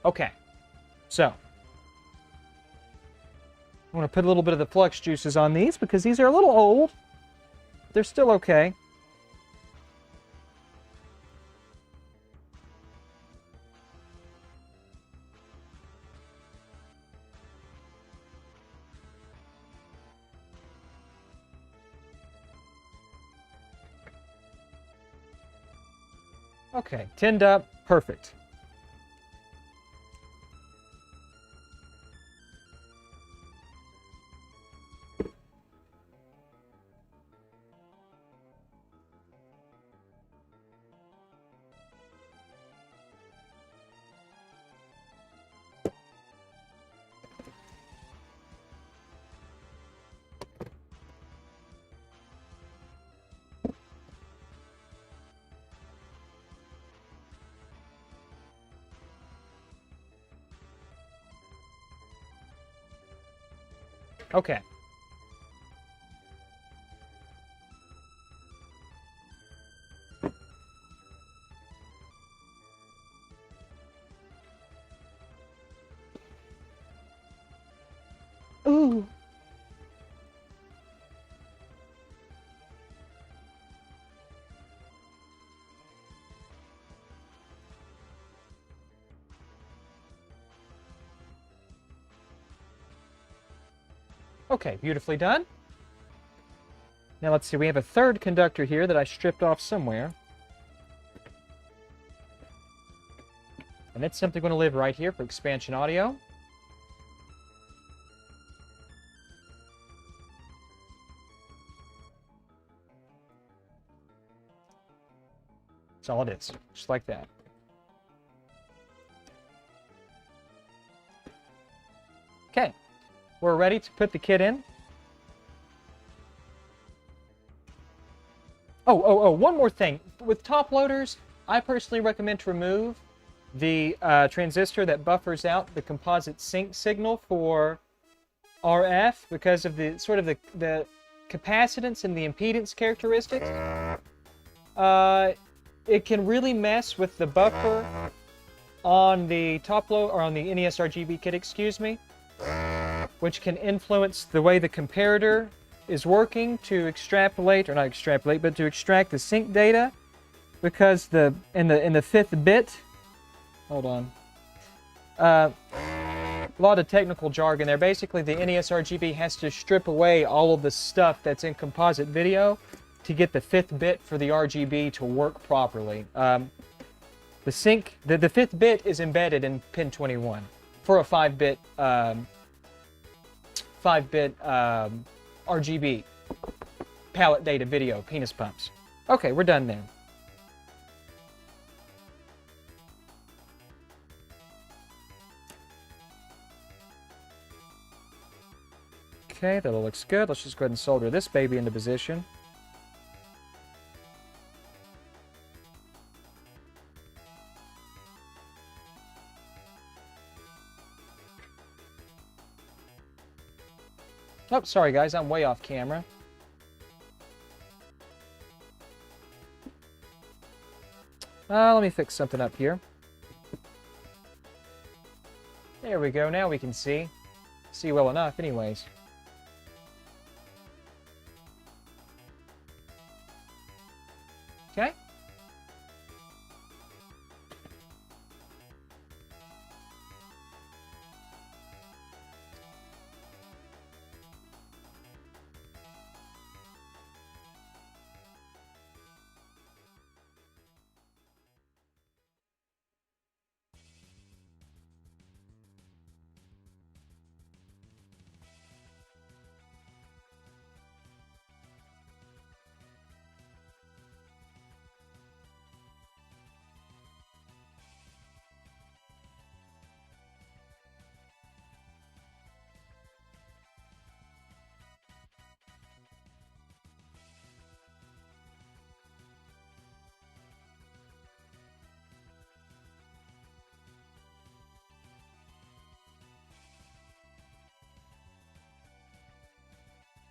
Okay, so I want to put a little bit of the flux juices on these because these are a little old. They're still okay. Okay, tinned up, perfect. Okay. Ooh. Okay, beautifully done. Now let's see, we have a third conductor here that I stripped off somewhere. And it's simply going to live right here for expansion audio. That's all it is, just like that. Okay, we're ready to put the kit in. Oh, one more thing. With top loaders, I personally recommend to remove the transistor that buffers out the composite sync signal for RF because of the sort of the capacitance and the impedance characteristics. It can really mess with the buffer on the top load or on the Nes Rgb Kit, excuse me, which can influence the way the comparator is working to extrapolate, or not extrapolate, but to extract the sync data, because in the fifth bit, hold on, a lot of technical jargon there. Basically, the Nes Rgb has to strip away all of the stuff that's in composite video to get the fifth bit for the RGB to work properly. The fifth bit is embedded in pin 21 for a 5-bit RGB palette data video penis pumps. Okay, we're done there. Okay, that all looks good. Let's just go ahead and solder this baby into position. Oh, sorry guys, I'm way off camera. Let me fix something up here. There we go, now we can see. See well enough anyways. Okay.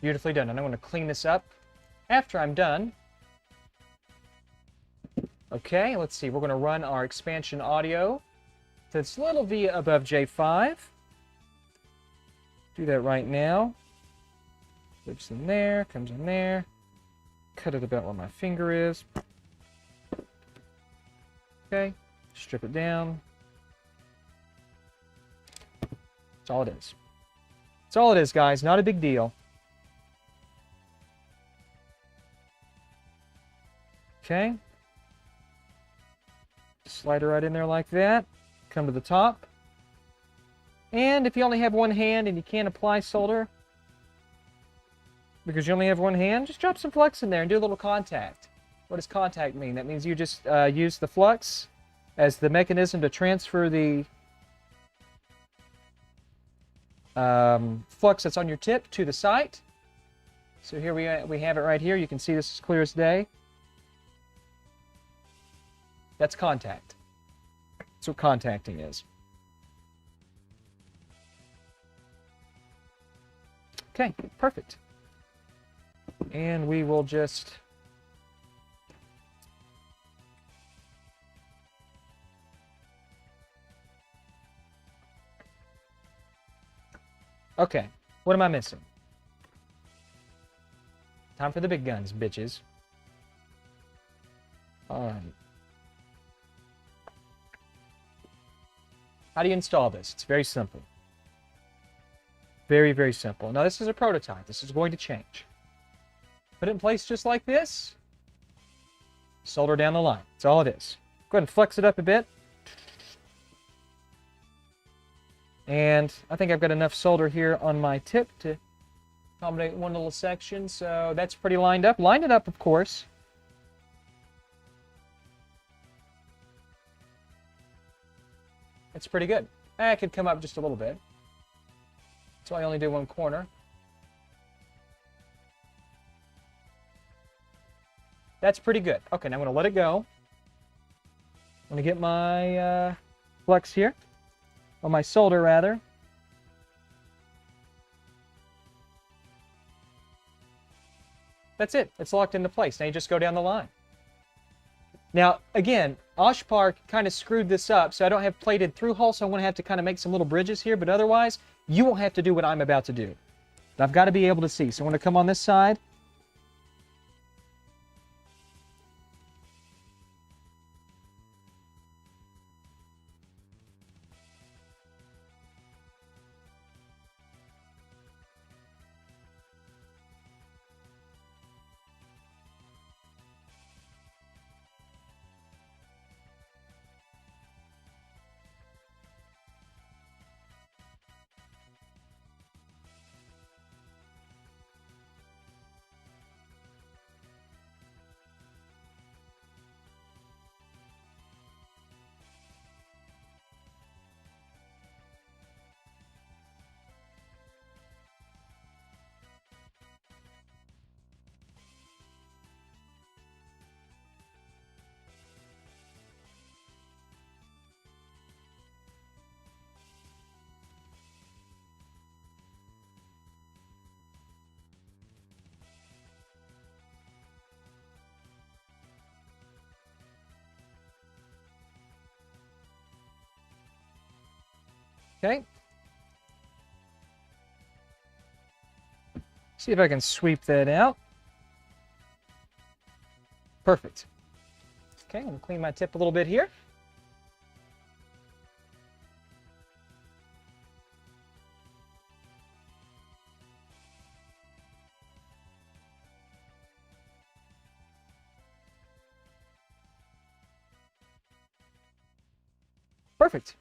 Beautifully done. And I'm going to clean this up after I'm done. Okay, let's see. We're going to run our expansion audio to this little V above J5. Do that right now. Lips in there, comes in there. Cut it about where my finger is. Okay, strip it down. That's all it is. That's all it is, guys. Not a big deal. Okay. Slide it right in there like that. Come to the top. And if you only have one hand and you can't apply solder, because you only have one hand, just drop some flux in there and do a little contact. What does contact mean? That means you just use the flux as the mechanism to transfer the flux that's on your tip to the site. So here we have it right here. You can see this is clear as day. That's contact. That's what contacting is. Okay, perfect. And we will just okay, what am I missing? Time for the big guns, bitches. Alright. How do you install this? It's very simple. Very, very simple. Now, this is a prototype. This is going to change. Put it in place just like this. Solder down the line. That's all it is. Go ahead and flex it up a bit. And I think I've got enough solder here on my tip to accommodate one little section. So that's pretty lined up. Line it up, of course. It's pretty good. I could come up just a little bit. So I only do one corner. That's pretty good. Okay, now I'm going to let it go. I'm going to get my flux here. Or my solder, rather. That's it. It's locked into place. Now you just go down the line. Now, again, Oshpark kind of screwed this up, so I don't have plated through holes, so I'm going to have to kind of make some little bridges here, but otherwise, you won't have to do what I'm about to do. But I've got to be able to see. So I'm going to come on this side. Okay. See if I can sweep that out. Perfect. Okay, I'm going to clean my tip a little bit here. Perfect.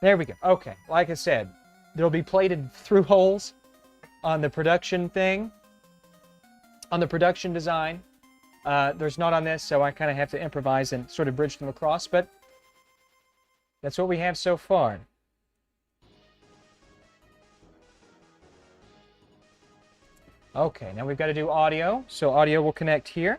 There we go. Okay, like I said, there'll be plated through holes on the production thing, on the production design. There's not on this, so I kind of have to improvise and sort of bridge them across, but that's what we have so far. Okay, now we've got to do audio. So audio will connect here.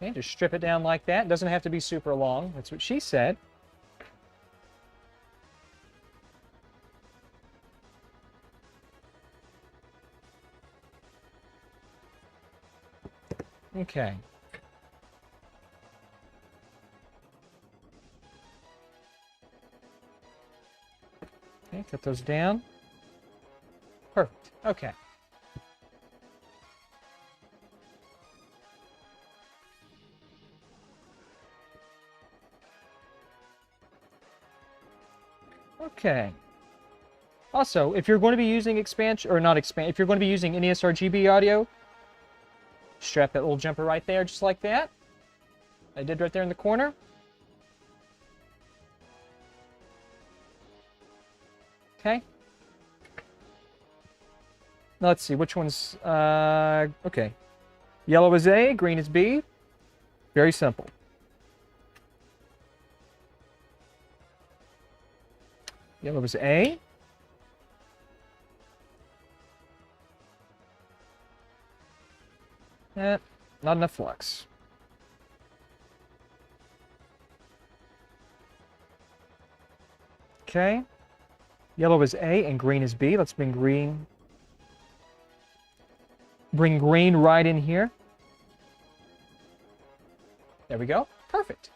Okay, just strip it down like that. It doesn't have to be super long. That's what she said. Okay. Okay, cut those down. Perfect. Okay. Okay. Also, if you're going to be using expansion, or not expansion, if you're going to be using Nes Rgb audio, strap that little jumper right there, just like that. I did right there in the corner. Okay. Now let's see, which one's, okay. Yellow is A, green is B. Very simple. Yellow is A. Not enough flux. Okay. Yellow is A and green is B. Let's bring green right in here. There we go. Perfect.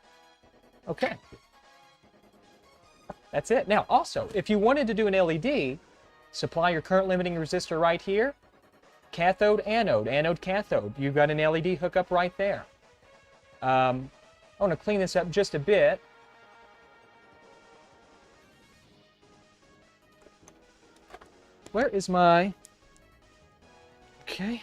Okay. That's it. Now, also, if you wanted to do an LED, supply your current limiting resistor right here. Cathode, anode, anode, cathode. You've got an LED hookup right there. I want to clean this up just a bit. Where is my... Okay.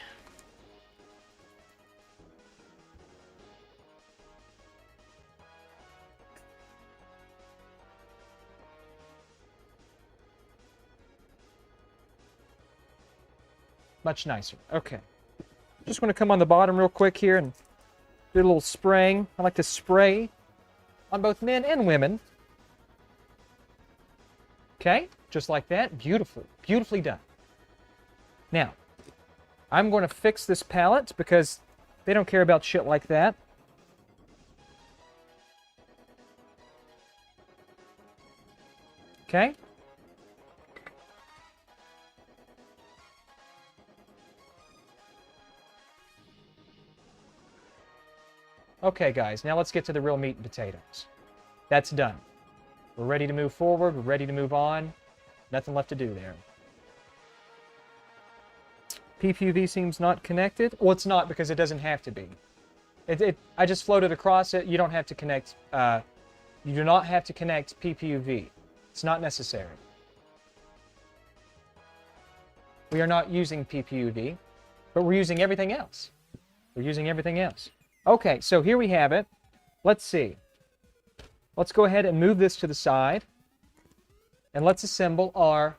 Much nicer. Okay. Just want to come on the bottom real quick here and do a little spraying. I like to spray on both men and women. Okay, just like that. Beautiful. Beautifully done. Now, I'm going to fix this palette because they don't care about shit like that. Okay. Okay, guys, now let's get to the real meat and potatoes. That's done. We're ready to move forward. We're ready to move on. Nothing left to do there. PPUV seems not connected. Well, it's not because it doesn't have to be. I just floated across it. You don't have to connect. You do not have to connect PPUV. It's not necessary. We are not using PPUV, but we're using everything else. We're using everything else. Okay, so here we have it. Let's see. Let's go ahead and move this to the side. And let's assemble our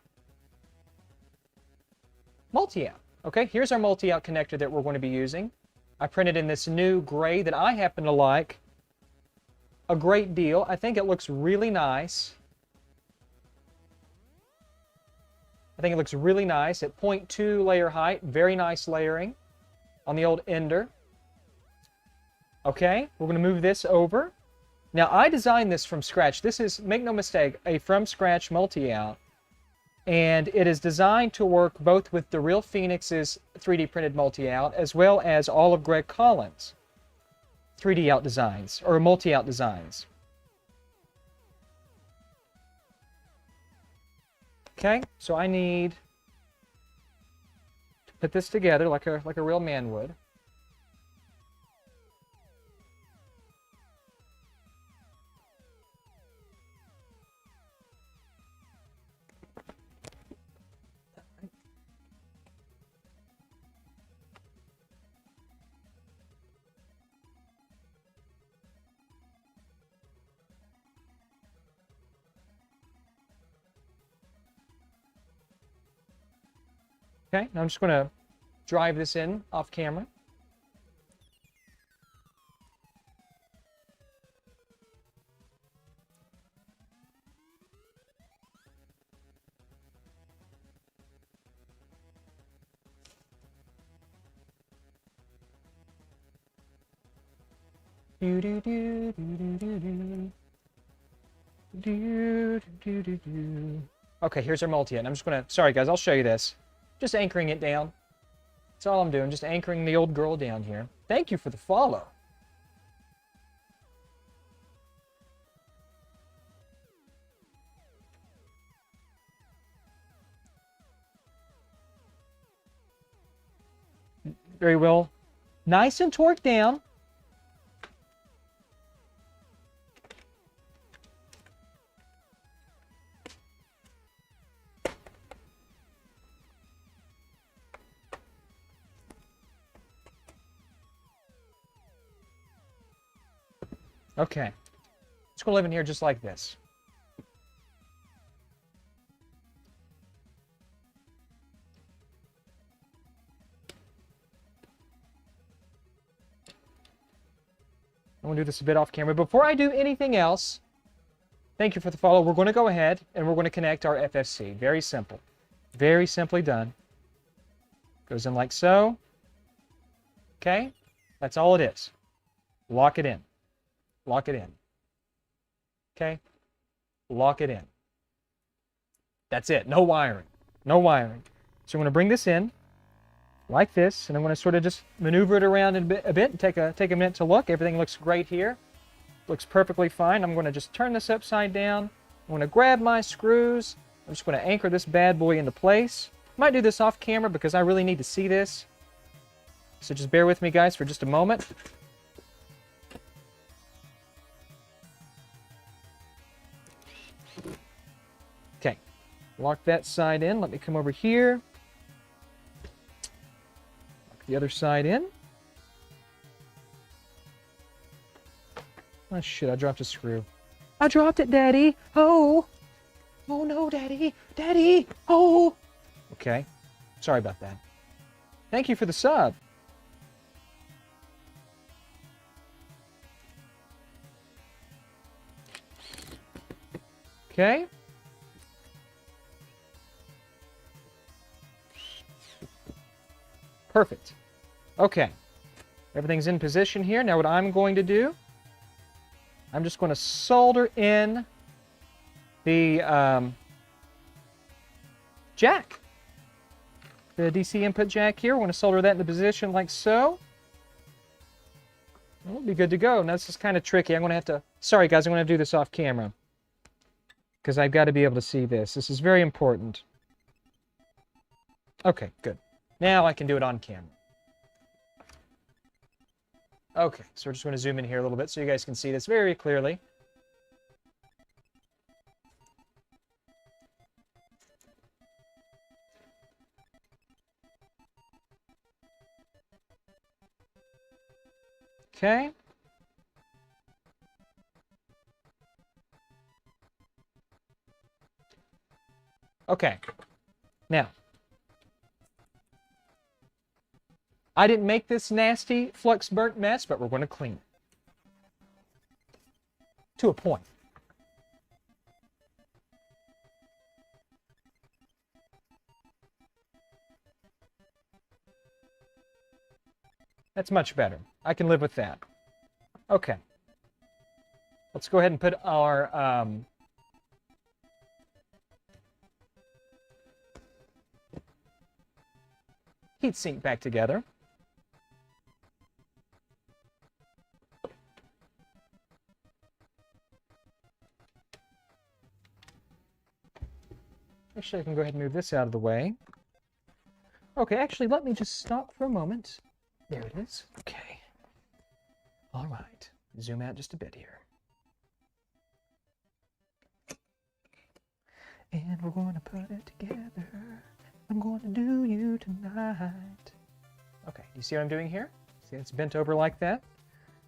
multi-out. Okay, here's our multi-out connector that we're going to be using. I printed in this new gray that I happen to like a great deal. I think it looks really nice. I think it looks really nice at 0.2 layer height. Very nice layering on the old ender. Okay, we're going to move this over. Now, I designed this from scratch. This is, make no mistake, a from-scratch multi-out. And it is designed to work both with the Real Phoenix's 3D printed multi-out as well as all of Greg Collins' 3D out designs, or multi-out designs. Okay, so I need to put this together like a real man would. Okay, now I'm just going to drive this in off camera. Do do do do do do do. Do do do do. Okay, here's our multi, and I'm just gonna. Sorry, guys, I'll show you this. Just anchoring it down. That's all I'm doing. Just anchoring the old girl down here. Thank you for the follow. Very well. Nice and torqued down. Okay. It's going to live in here just like this. I'm going to do this a bit off camera. Before I do anything else, thank you for the follow. We're going to go ahead and we're going to connect our FFC. Very simple. Very simply done. Goes in like so. Okay? That's all it is. Lock it in. Lock it in. Okay? Lock it in. That's it. No wiring. No wiring. So I'm going to bring this in like this, and I'm going to sort of just maneuver it around a bit and take a minute to look. Everything looks great here. Looks perfectly fine. I'm going to just turn this upside down. I'm going to grab my screws. I'm just going to anchor this bad boy into place. Might do this off camera because I really need to see this. So just bear with me, guys, for just a moment. Okay, lock that side in. Let me come over here. Lock the other side in. Oh shit, I dropped a screw. I dropped it, Daddy. Oh. Oh no, Daddy. Daddy. Oh. Okay. Sorry about that. Thank you for the sub. Okay. Perfect. Okay. Everything's in position here. Now what I'm going to do, I'm just going to solder in the jack. The DC input jack here. We're going to solder that into position like so. We'll be good to go. Now this is kind of tricky. I'm going to have to... Sorry guys, I'm going to have to do this off camera. Because I've got to be able to see this. This is very important. Okay, good. Now I can do it on camera. Okay, so we're just going to zoom in here a little bit so you guys can see this very clearly. Okay. Okay. Now, I didn't make this nasty flux burnt mess, but we're going to clean it. To a point. That's much better. I can live with that. Okay. Let's go ahead and put our heatsink back together. Actually, I can go ahead and move this out of the way. Okay, actually, let me just stop for a moment. There it is. Okay. All right. Zoom out just a bit here. And we're going to put it together. I'm going to do you tonight. Okay, you see what I'm doing here? See, it's bent over like that?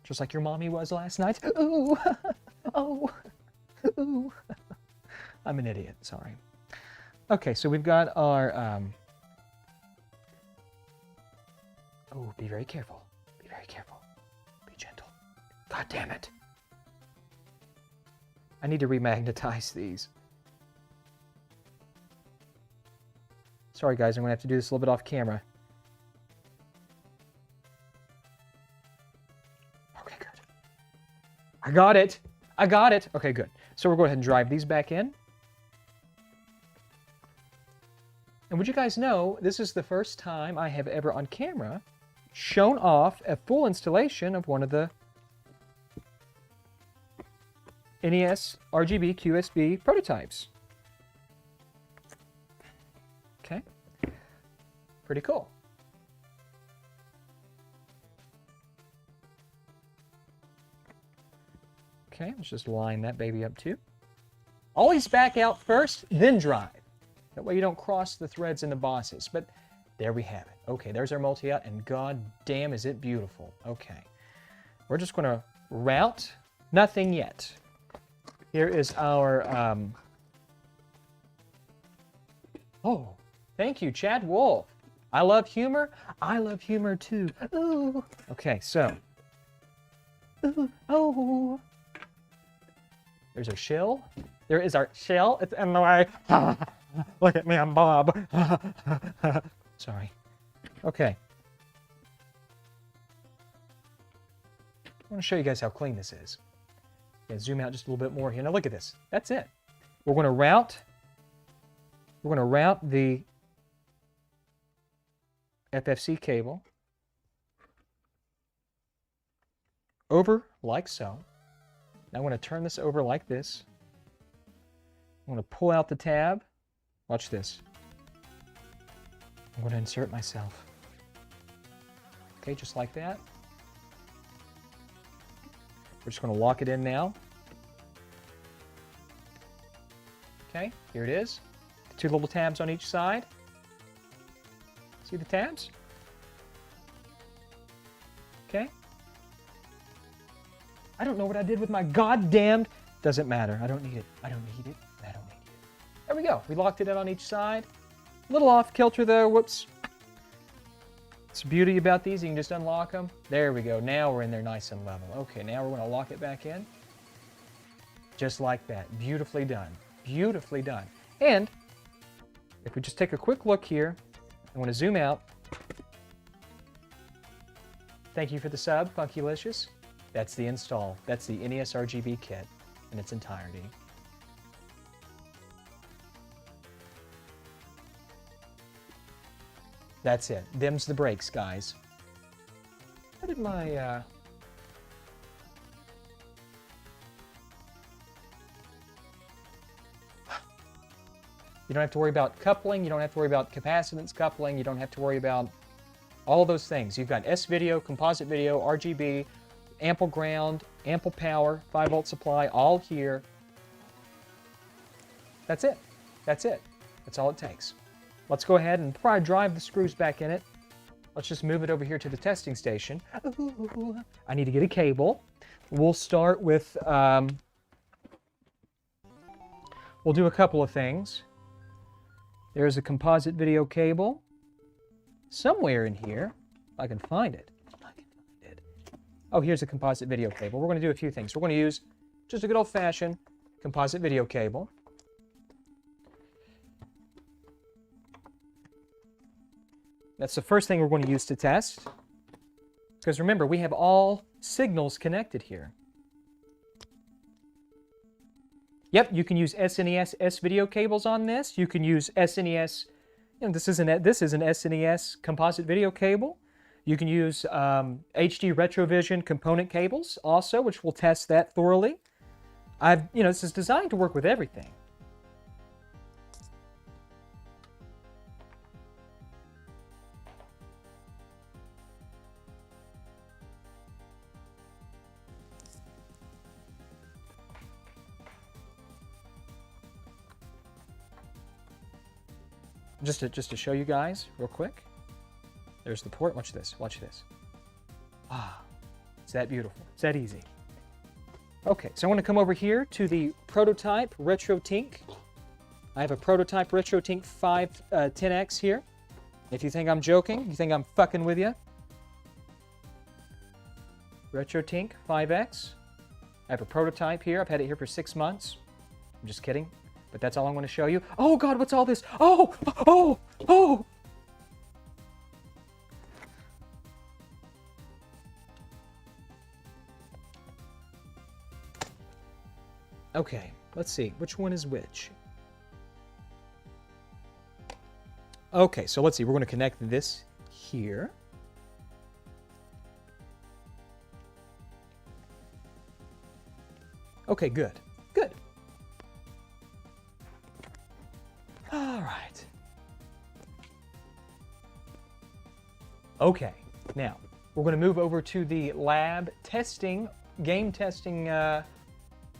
Just like your mommy was last night. Ooh! Oh! Ooh! I'm an idiot, sorry. Okay, so we've got our... Oh, be very careful. Be very careful. Be gentle. God damn it. I need to remagnetize these. Sorry guys, I'm going to have to do this a little bit off camera. Okay, good. I got it. I got it. Okay, good. So we'll go ahead and drive these back in. And would you guys know, this is the first time I have ever on camera shown off a full installation of one of the Nes Rgb Qsps prototypes. Okay. Pretty cool. Okay, let's just line that baby up too. Always back out first, then drive. That way you don't cross the threads in the bosses. But there we have it. Okay, there's our multi-out, and god damn is it beautiful. Okay. We're just going to route. Nothing yet. Here is our... Oh, thank you, Chad Wolf. I love humor. I love humor too. Ooh. Okay, so... Ooh. Oh... There's our shell. There is our shell. It's in the way. Look at me, I'm Bob. Sorry. Okay. I want to show you guys how clean this is. Yeah, zoom out just a little bit more here. Now look at this. That's it. We're going to route. We're going to route the FFC cable over like so. Now I'm going to turn this over like this. I'm going to pull out the tab. Watch this. I'm going to insert myself. Okay, just like that. We're just going to lock it in now. Okay, here it is. The two little tabs on each side. See the tabs? Okay. I don't know what I did with my goddamned... Doesn't matter. I don't need it. I don't need it. I don't need it. There we go. We locked it in on each side. A little off kilter though. Whoops. It's the beauty about these. You can just unlock them. There we go. Now we're in there nice and level. Okay, now we're going to lock it back in. Just like that. Beautifully done. Beautifully done. And if we just take a quick look here, I want to zoom out. Thank you for the sub, Funkylicious. That's the install. That's the Nes Rgb Kit in its entirety. That's it. Them's the breaks, guys. How did my... You don't have to worry about coupling. You don't have to worry about capacitance coupling. You don't have to worry about all of those things. You've got S-video, composite video, RGB, ample ground, ample power, 5-volt supply, all here. That's it. That's it. That's all it takes. Let's go ahead and before I drive the screws back in it, let's just move it over here to the testing station. Ooh, I need to get a cable. We'll start with, we'll do a couple of things. There's a composite video cable somewhere in here. If I can find it. Oh, here's a composite video cable. We're going to do a few things. We're going to use just a good old-fashioned composite video cable. That's the first thing we're going to use to test. Because remember, we have all signals connected here. Yep, you can use SNES S-video cables on this. You can use SNES, this is an SNES composite video cable. You can use HD Retrovision component cables also, which will test that thoroughly. This is designed to work with everything. Just to show you guys real quick. There's the port. Watch this. Watch this. Ah, it's that beautiful. It's that easy. Okay, so I want to come over here to the prototype RetroTink. I have a prototype RetroTink 510X here. If you think I'm joking, you think I'm fucking with you. RetroTink 5X. I have a prototype here. I've had it here for 6 months. I'm just kidding. But that's all I'm going to show you. Oh God, what's all this? Oh, oh, oh. Okay, let's see. Which one is which? Okay, so let's see. We're going to connect this here. Okay, good. Good. All right. Okay, now we're going to move over to the lab testing, game testing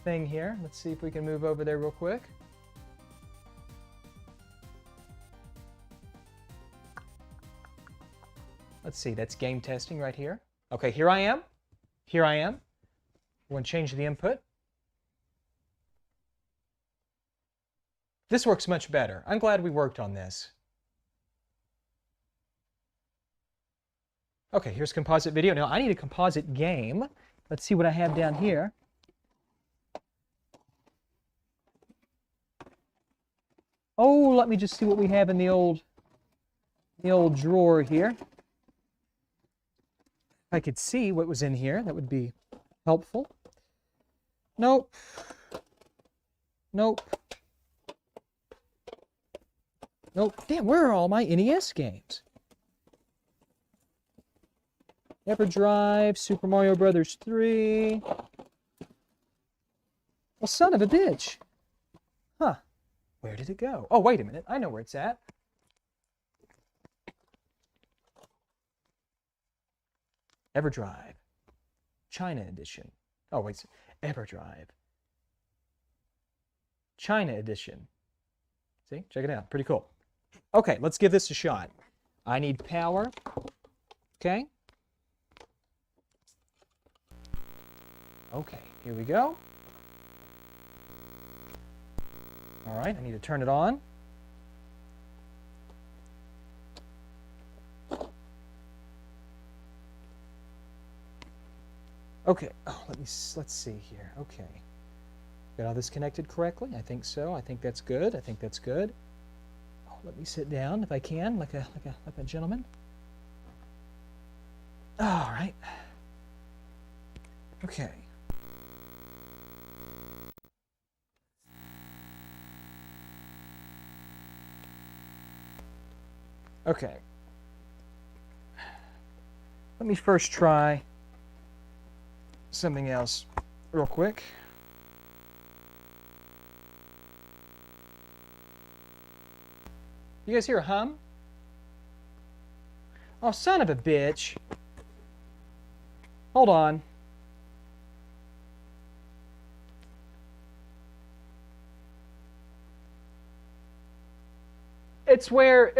thing here. Let's see if we can move over there real quick. Let's see, that's game testing right here. Okay, here I am. Here I am. We're going to change the input. This works much better. I'm glad we worked on this. Okay, here's composite video. Now I need a composite game. Let's see what I have down here. Oh, let me just see what we have in the old drawer here. If I could see what was in here, that would be helpful. Nope. Nope. Nope. Damn, where are all my NES games? EverDrive, Super Mario Brothers 3. Well, son of a bitch. Huh. Where did it go? Oh, wait a minute. I know where it's at. EverDrive. China edition. Oh, wait. EverDrive. China edition. See? Check it out. Pretty cool. Okay, let's give this a shot. I need power. Okay. Okay, here we go. All right, I need to turn it on. Okay, oh, let's see here. Okay. Got all this connected correctly? I think so. I think that's good. I think that's good. Oh, let me sit down if I can, like a gentleman. All right. Okay. Okay. Let me first try something else real quick. You guys hear a hum? Oh, son of a bitch. Hold on. It's where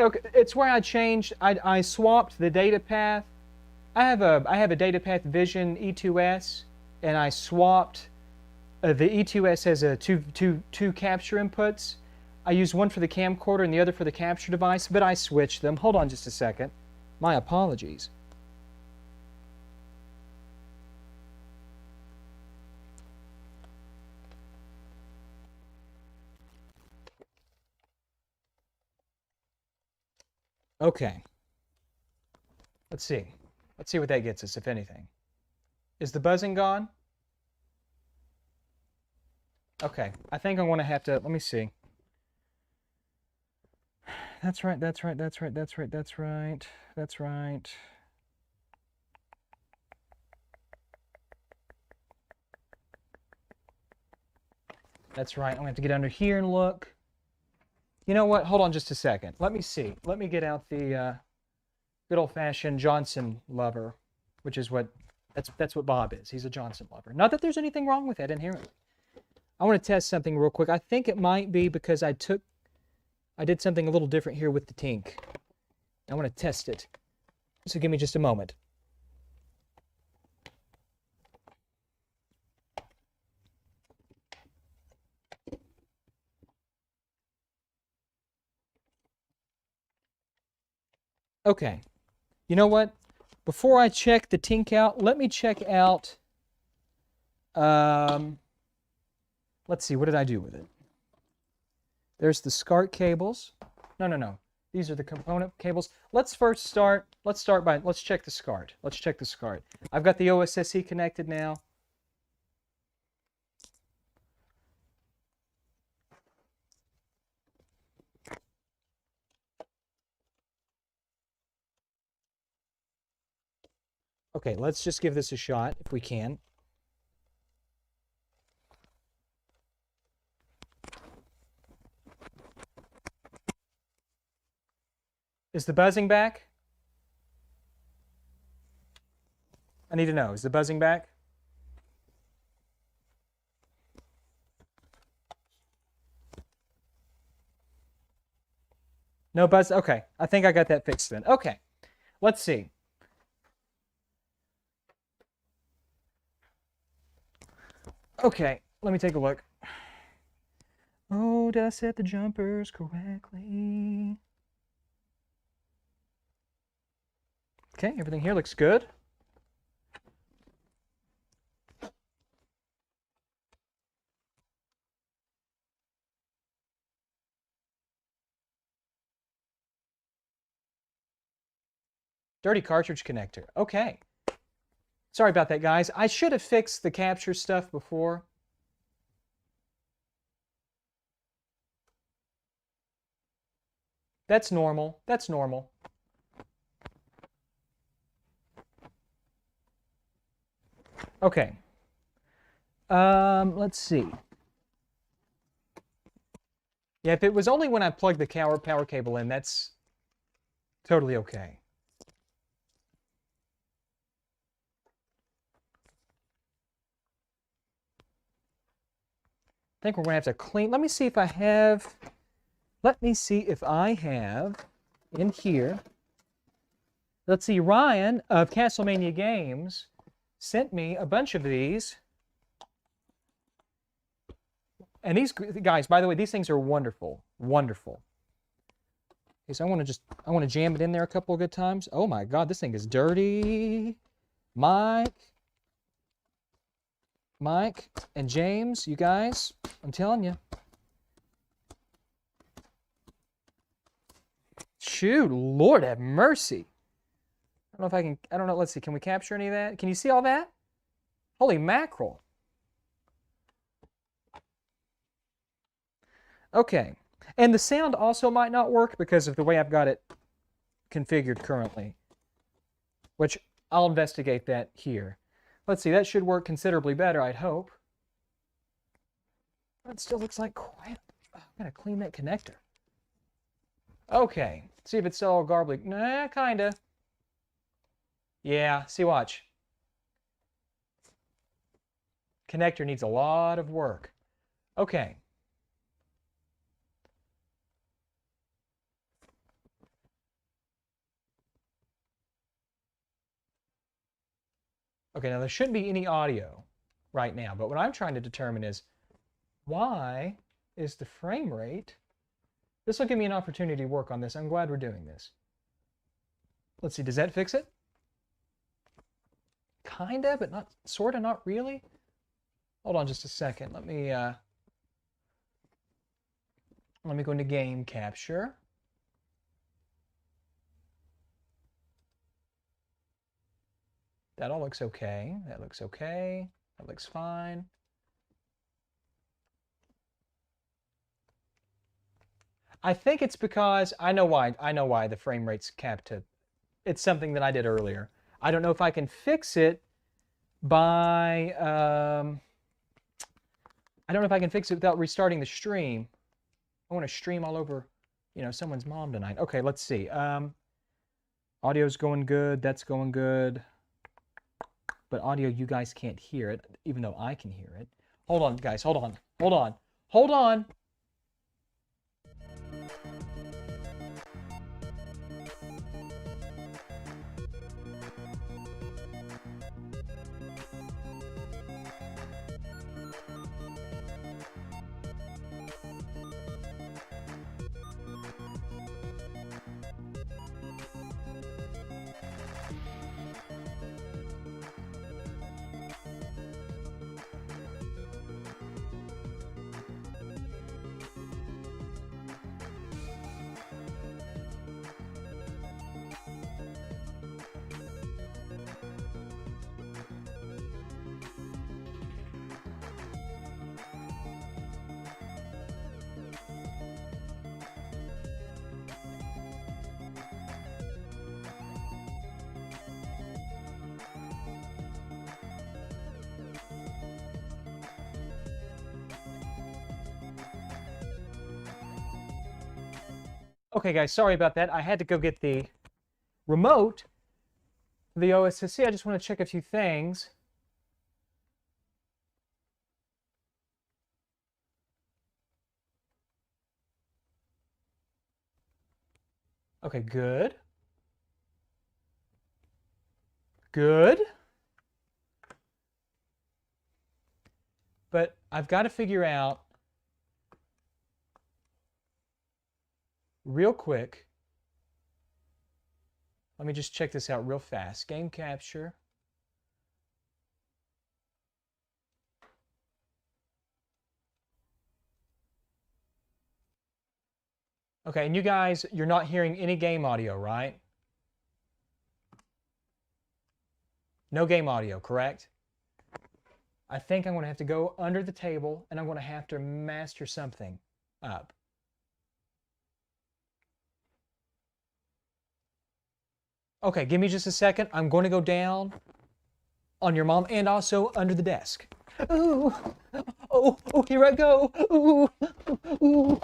I changed. I swapped the data path. I have a data path Vision E2S, and I swapped the E2S has two capture inputs. I used one for the camcorder and the other for the capture device, but I switched them. Hold on just a second. My apologies. Okay. Let's see. Let's see what that gets us, if anything. Is the buzzing gone? Okay. I think I'm going to have to... Let me see. That's right, that's right, that's right, that's right, that's right, that's right. That's right. I'm going to have to get under here and look. You know what? Hold on just a second. Let me see. Let me get out the good old-fashioned Johnson lover, which is what that's what Bob is. He's a Johnson lover. Not that there's anything wrong with that inherently. I want to test something real quick. I think it might be because I did something a little different here with the Tink. I want to test it. So give me just a moment. Okay. You know what? Before I check the Tink out, let me check out... let's see, what did I do with it? There's the SCART cables. No. These are the component cables. Let's check the SCART. Let's check the SCART. I've got the OSSE connected now. Okay, let's just give this a shot if we can. Is the buzzing back? I need to know. Is the buzzing back? No buzz? Okay. I think I got that fixed then. Okay. Let's see. Okay. Let me take a look. Oh, did I set the jumpers correctly? Okay. Everything here looks good. Dirty cartridge connector. Okay. Sorry about that, guys. I should have fixed the capture stuff before. That's normal. That's normal. Okay. Let's see. Yeah, if it was only when I plugged the power cable in, that's totally okay. I think we're going to have to clean. Let me see if I have in here. Let's see, Ryan of Castlemania Games sent me a bunch of these. And these guys, by the way, these things are wonderful. Wonderful. Okay, so I want to jam it in there a couple of good times. Oh my God, this thing is dirty. Mike and James, you guys, I'm telling you. Shoot, Lord have mercy. I don't know if I can, I don't know, let's see, can we capture any of that? Can you see all that? Holy mackerel. Okay, and the sound also might not work because of the way I've got it configured currently, which I'll investigate that here. Let's see, that should work considerably better, I'd hope. It still looks like crap. I gotta clean that connector. Okay, see if it's still all garbly. Nah, kinda. Yeah, see, watch. Connector needs a lot of work. Okay. Okay, now there shouldn't be any audio right now, but what I'm trying to determine is why is the frame rate? This will give me an opportunity to work on this. I'm glad we're doing this. Let's see, does that fix it? Kinda, but not, sorta, not really. Hold on just a second. Let me go into game capture. That all looks okay. That looks okay. That looks fine. I think it's because, I know why the frame rate's capped to, it's something that I did earlier. I don't know if I can fix it by, I don't know if I can fix it without restarting the stream. I want to stream all over, you know, someone's mom tonight. Okay, let's see. Audio's going good. That's going good. But audio, you guys can't hear it, even though I can hear it. Hold on, guys. Hold on. Hold on. Hold on. Okay, guys, sorry about that. I had to go get the remote for the OSSC. I just want to check a few things. Okay, good. Good. But I've got to figure out real quick. Let me just check this out real fast. Game capture. Okay, and you guys, you're not hearing any game audio, right? No game audio, correct? I think I'm going to have to go under the table and I'm going to have to master something up. Okay, give me just a second. I'm going to go down on your mom and also under the desk. Ooh, oh, here I go. Ooh, ooh.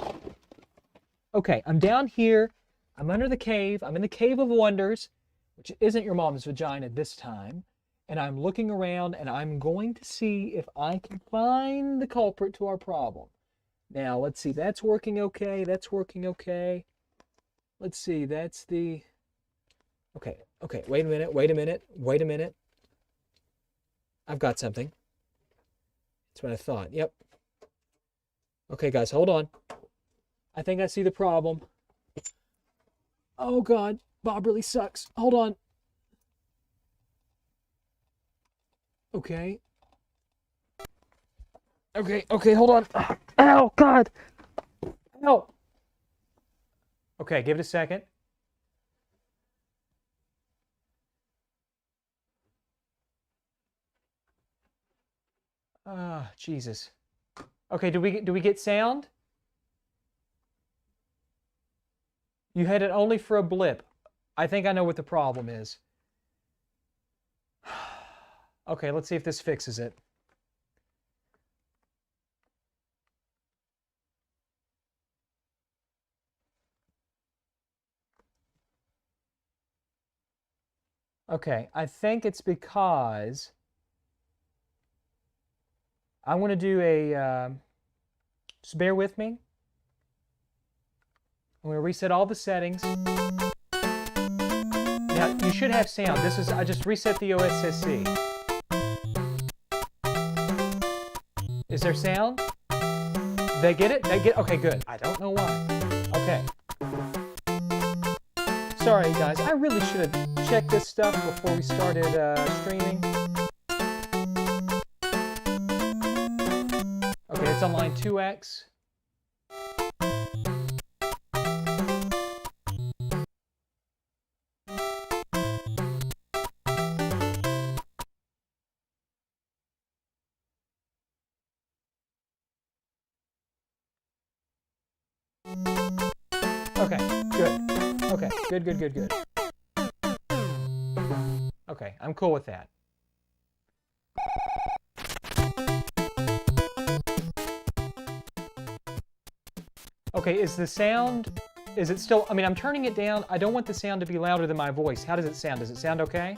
Okay, I'm down here. I'm under the cave. I'm in the Cave of Wonders, which isn't your mom's vagina this time. And I'm looking around and I'm going to see if I can find the culprit to our problem. Now, let's see. That's working okay. That's working okay. Let's see. That's the... Okay, wait a minute. I've got something. That's what I thought. Yep. Okay, guys, hold on. I think I see the problem. Oh, God. Bob really sucks. Hold on. Okay. Okay, hold on. Ow, God. Ow. Okay, give it a second. Ah, Jesus. Okay, do we get sound? You had it only for a blip. I think I know what the problem is. Okay, let's see if this fixes it. Okay, I think it's because I want to do a, just bear with me. I'm going to reset all the settings. Now, you should have sound. I just reset the OSSC. Is there sound? They get it? Okay, good. I don't know why. Okay. Sorry, guys. I really should have checked this stuff before we started streaming. Okay, it's on line 2X. Okay, good. Okay, good. Okay, I'm cool with that. Okay, is the sound, is it still, I mean, I'm turning it down. I don't want the sound to be louder than my voice. How does it sound? Does it sound okay?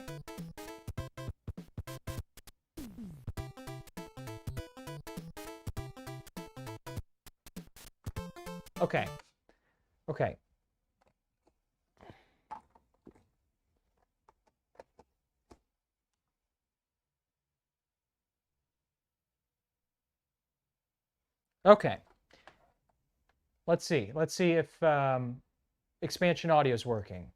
Okay. Okay. Okay. Let's see. Let's see if expansion audio is working.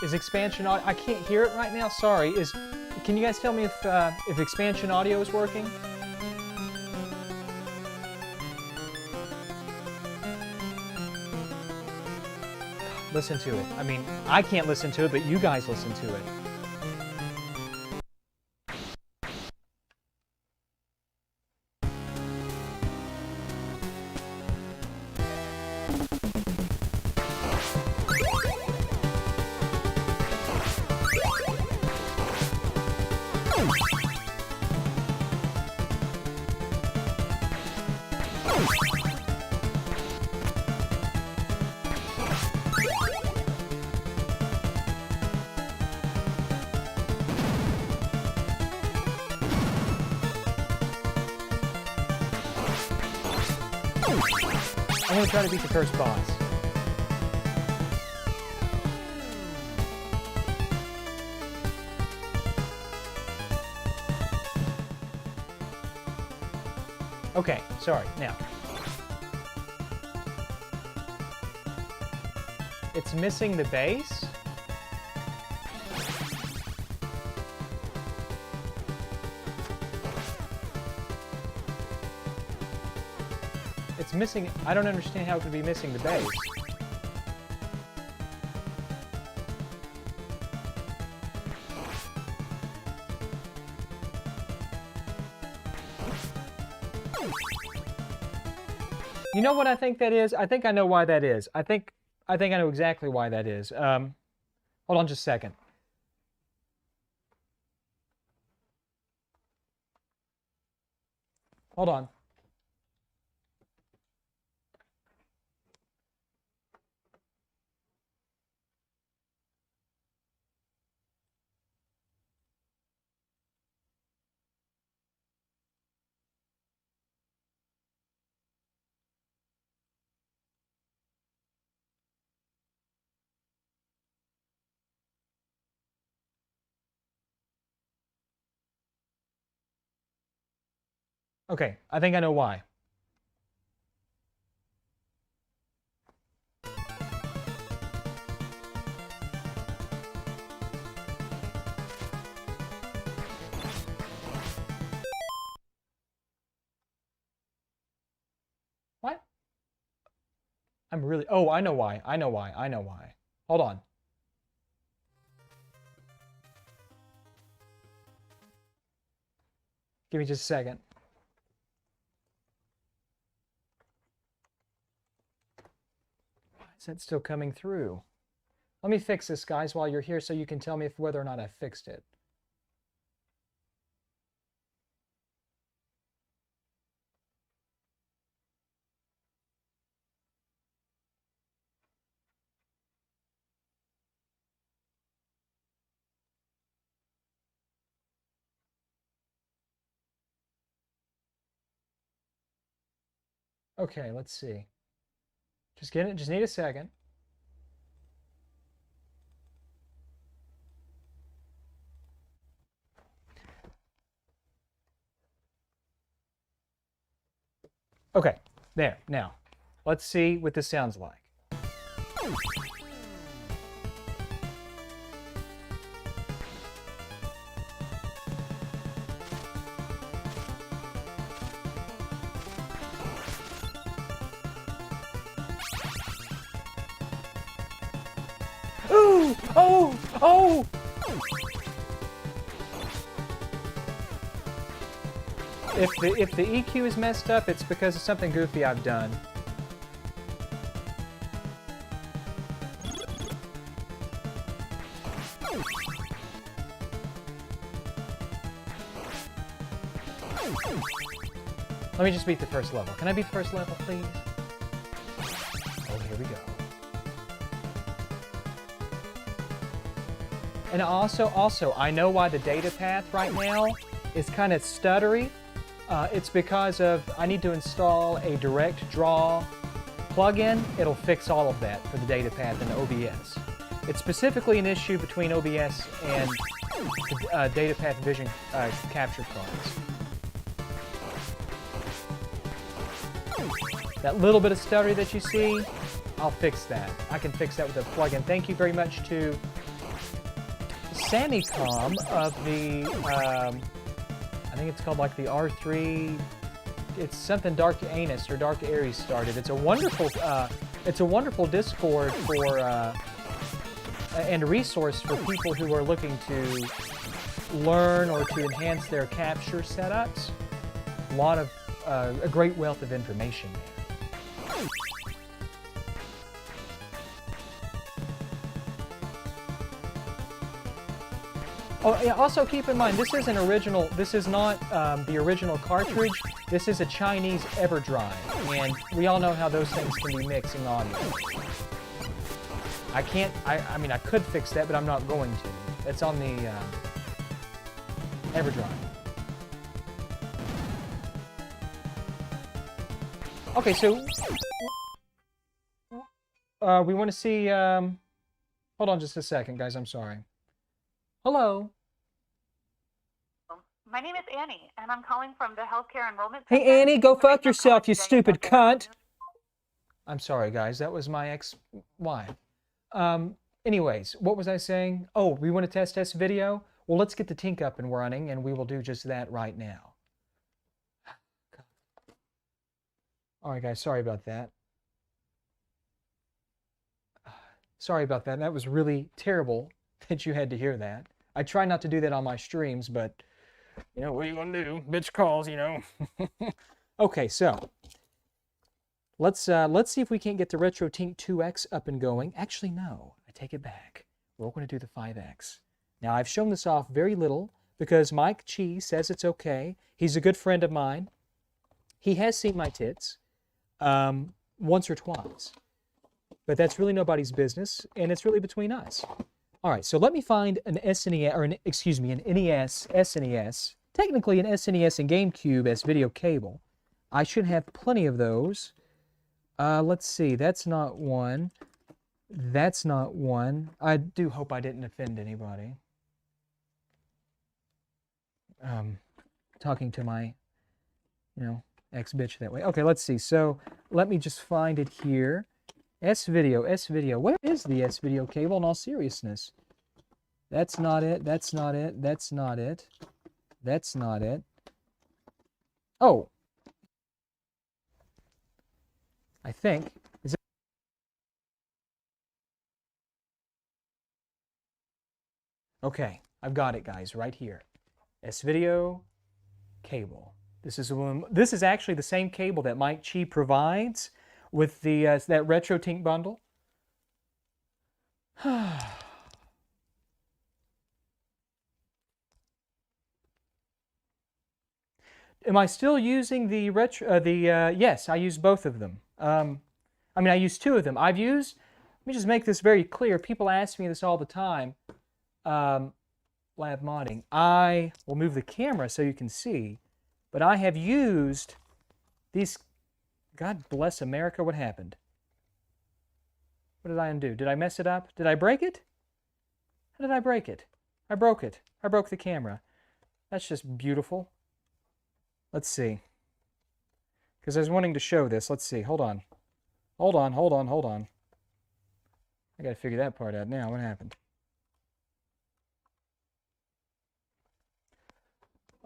Is expansion audio? I can't hear it right now. Sorry. Can you guys tell me if expansion audio is working? Listen to it. I mean, I can't listen to it, but you guys listen to it. I'm gonna try to beat the first boss. Okay, sorry, now. It's missing the base? It's missing, I don't understand how it could be missing the base. You know what I think that is? I think I know why that is. I think I know exactly why that is. Hold on just a second. Hold on. Okay, I think I know why. What? I'm really... Oh, I know why. I know why. I know why. Hold on. Give me just a second. Why is that still coming through? Let me fix this, guys, while you're here so you can tell me whether or not I fixed it. Okay, let's see. Just need a second. Okay, there. Now, let's see what this sounds like. Ooh! Oh! Oh! If the EQ is messed up, it's because of something goofy I've done. Let me just beat the first level. Can I beat the first level, please? Oh, here we go. And also, I know why the data path right now is kind of stuttery. It's because of, I need to install a direct draw plugin. It'll fix all of that for the data path in OBS. It's specifically an issue between OBS and the data path vision capture cards. That little bit of stuttery that you see, I'll fix that. I can fix that with a plugin. Thank you very much to Samicom of the, I think it's called like the R3, it's something Dark Anus or Dark Aries started. It's a wonderful It's a wonderful Discord for and a resource for people who are looking to learn or to enhance their capture setups. A great wealth of information there. Oh, yeah, also keep in mind, this is an original, this is not the original cartridge. This is a Chinese EverDrive, and we all know how those things can be mixing audio. I mean, I could fix that, but I'm not going to. It's on the EverDrive. Okay, so we want to see, hold on just a second, guys, I'm sorry. Hello. My name is Annie, and I'm calling from the Healthcare Enrollment Center. Hey, Annie, go fuck yourself, you stupid cunt. I'm sorry, guys. That was my ex-wife. Anyways, what was I saying? Oh, we want to test video? Well, let's get the Tink up and running, and we will do just that right now. All right, guys. Sorry about that. Sorry about that. That was really terrible that you had to hear that. I try not to do that on my streams, but... you know, what are you gonna do? Bitch calls, you know. Okay, so let's see if we can't get the RetroTink 2X up and going. Actually, no, I take it back. We're going to do the 5X. Now, I've shown this off very little because Mike Chi says it's okay. He's a good friend of mine. He has seen my tits once or twice, but that's really nobody's business, and it's really between us. All right, so let me find an SNES, or an NES, SNES, technically an SNES and GameCube as video cable. I should have plenty of those. Let's see, that's not one. That's not one. I do hope I didn't offend anybody. Talking to my, ex-bitch that way. Okay, let's see. So let me just find it here. S-Video. Where is the S-Video cable in all seriousness? That's not it. That's not it. That's not it. That's not it. Oh. I think. Is it? Okay. I've got it, guys, right here. S-Video cable. This is actually the same cable that Mike Chi provides with the that RetroTink bundle. Am I still using the yes, I use both of them. I mean, I use two of them. Let me just make this very clear. People ask me this all the time. Lab modding. I will move the camera so you can see, but I have used these. God bless America, what happened? What did I undo? Did I mess it up? Did I break it? How did I break it? I broke it. I broke the camera. That's just beautiful. Let's see. Because I was wanting to show this. Let's see. Hold on. Hold on. I got to figure that part out now. What happened?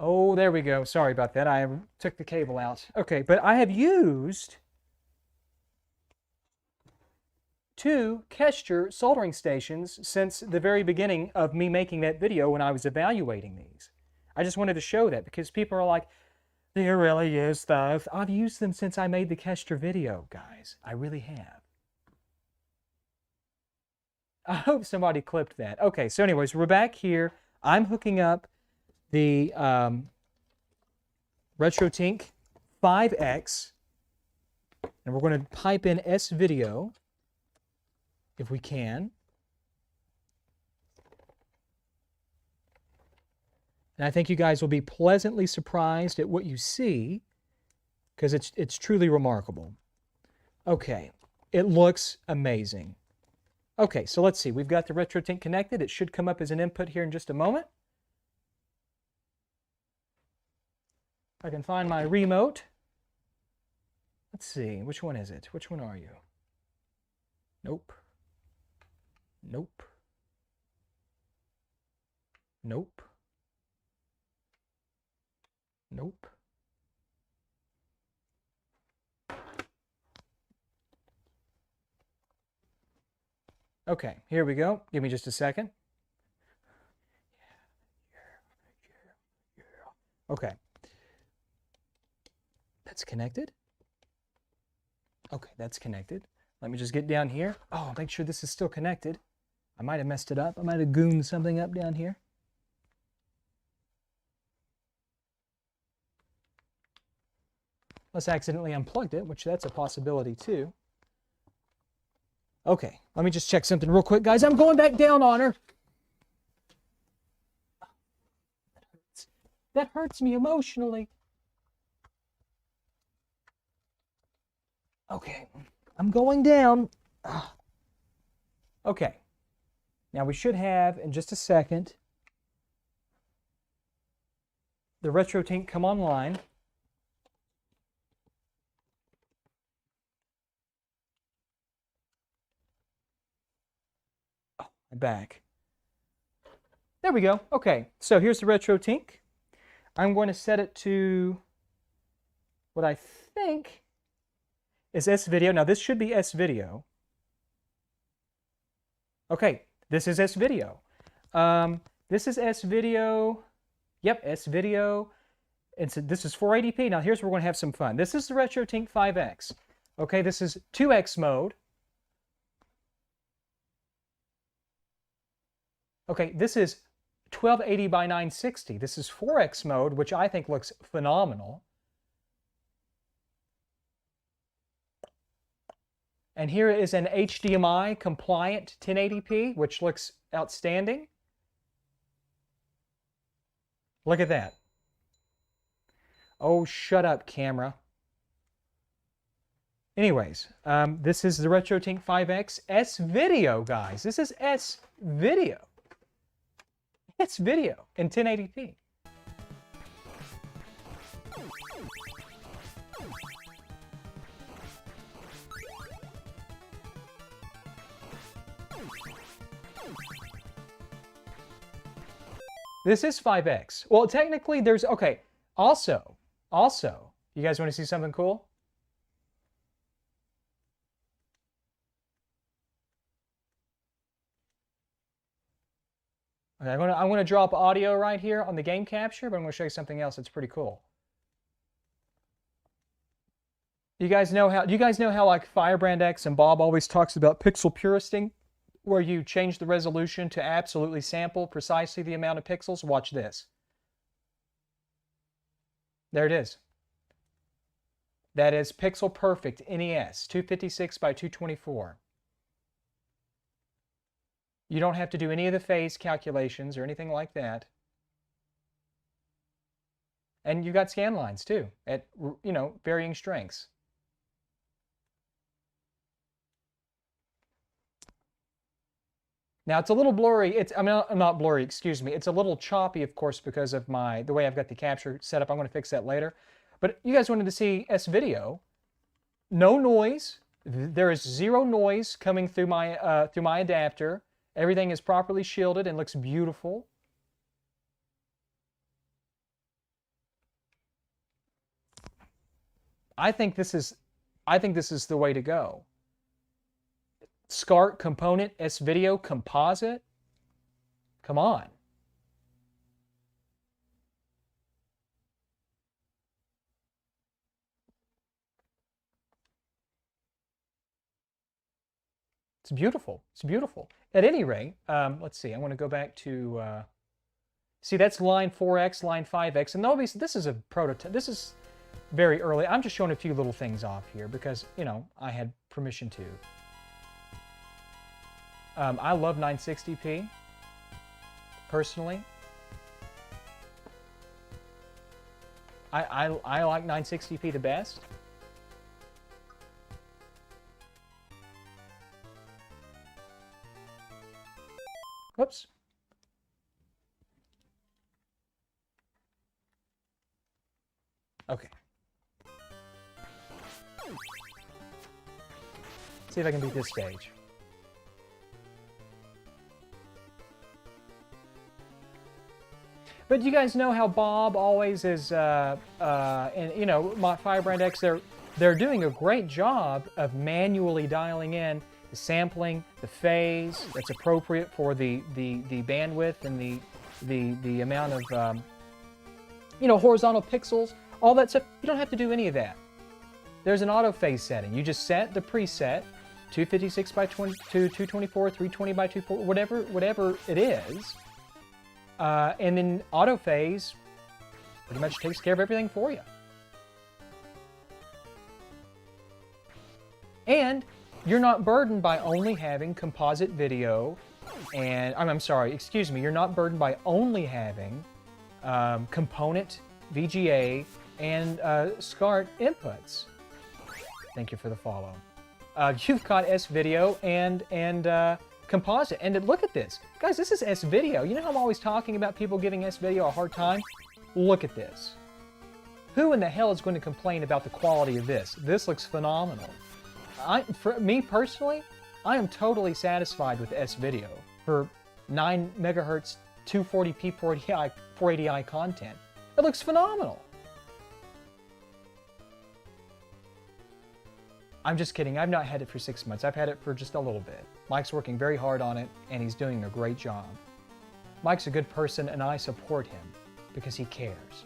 Oh, there we go. Sorry about that. I took the cable out. Okay, but I have used 2 Kescher soldering stations since the very beginning of me making that video when I was evaluating these. I just wanted to show that because people are like, do you really use those? I've used them since I made the Kescher video, guys. I really have. I hope somebody clipped that. Okay, so anyways, we're back here. I'm hooking up the RetroTink 5X, and we're going to pipe in S-Video if we can. And I think you guys will be pleasantly surprised at what you see, because it's truly remarkable. Okay, it looks amazing. Okay, so let's see. We've got the RetroTink connected. It should come up as an input here in just a moment. I can find my remote. Let's see, which one is it? Which one are you? Nope. Nope. Nope. Nope. Okay, here we go. Give me just a second. Okay. That's connected. Okay, that's connected. Let me just get down here. Oh, make sure this is still connected. I might have messed it up. I might have gooned something up down here. Unless I accidentally unplugged it, which that's a possibility too. Okay, let me just check something real quick, guys. I'm going back down on her. That hurts me emotionally. Okay, I'm going down. Okay, now we should have, in just a second, the RetroTink come online. Oh, I'm back. There we go. Okay, so here's the RetroTink. I'm going to set it to what I think is S-Video. Now, this should be S-Video. Okay, this is S-Video. This is S-Video. Yep, S-Video. And so this is 480p. Now, here's where we're going to have some fun. This is the RetroTink 5X. Okay, this is 2X mode. Okay, this is 1280 by 960. This is 4X mode, which I think looks phenomenal. And here is an HDMI compliant 1080p, which looks outstanding. Look at that. Oh, shut up, camera. Anyways, this is the RetroTink 5X S-Video, guys. This is S-Video. It's video in 1080p. This is 5X. Well, technically there's, okay, also, you guys want to see something cool? Okay, I'm gonna drop audio right here on the game capture, but I'm gonna show you something else that's pretty cool. Do you guys know how like Firebrand X and Bob always talks about pixel puristing, where you change the resolution to absolutely sample precisely the amount of pixels? Watch this. There it is. That is pixel perfect NES, 256 by 224. You don't have to do any of the phase calculations or anything like that. And you've got scan lines too, at, you know, varying strengths. Now it's a little blurry. I'm not blurry, excuse me. It's a little choppy, of course, because of the way I've got the capture set up. I'm going to fix that later. But you guys wanted to see S-Video. No noise. There is zero noise coming through my adapter. Everything is properly shielded and looks beautiful. I think this is the way to go. SCART component, S-Video composite. Come on. It's beautiful. It's beautiful. At any rate, let's see. I want to go back to see, that's line 4X, line 5X, and obviously this is a prototype. This is very early. I'm just showing a few little things off here because, you know, I had permission to. I love 960p, personally. I like 960p the best. Whoops. Okay. See if I can beat this stage. But you guys know how Bob always is, and you know, my Firebrand X, they're doing a great job of manually dialing in the sampling, the phase that's appropriate for the bandwidth and the amount of you know, horizontal pixels, all that stuff. You don't have to do any of that. There's an auto phase setting. You just set the preset, 256 by 224, 320 by 240, whatever it is, and then auto phase pretty much takes care of everything for you. And you're not burdened by only having composite video, and I'm sorry, excuse me, you're not burdened by only having component VGA and SCART inputs. Thank you for the follow. You've got S-Video and composite. And look at this. Guys, this is S-Video. You know how I'm always talking about people giving S-Video a hard time? Look at this. Who in the hell is going to complain about the quality of this? This looks phenomenal. For me personally, I am totally satisfied with S-Video for 9 megahertz 240p 480i content. It looks phenomenal. I'm just kidding. I've not had it for 6 months. I've had it for just a little bit. Mike's working very hard on it, and he's doing a great job. Mike's a good person, and I support him because he cares.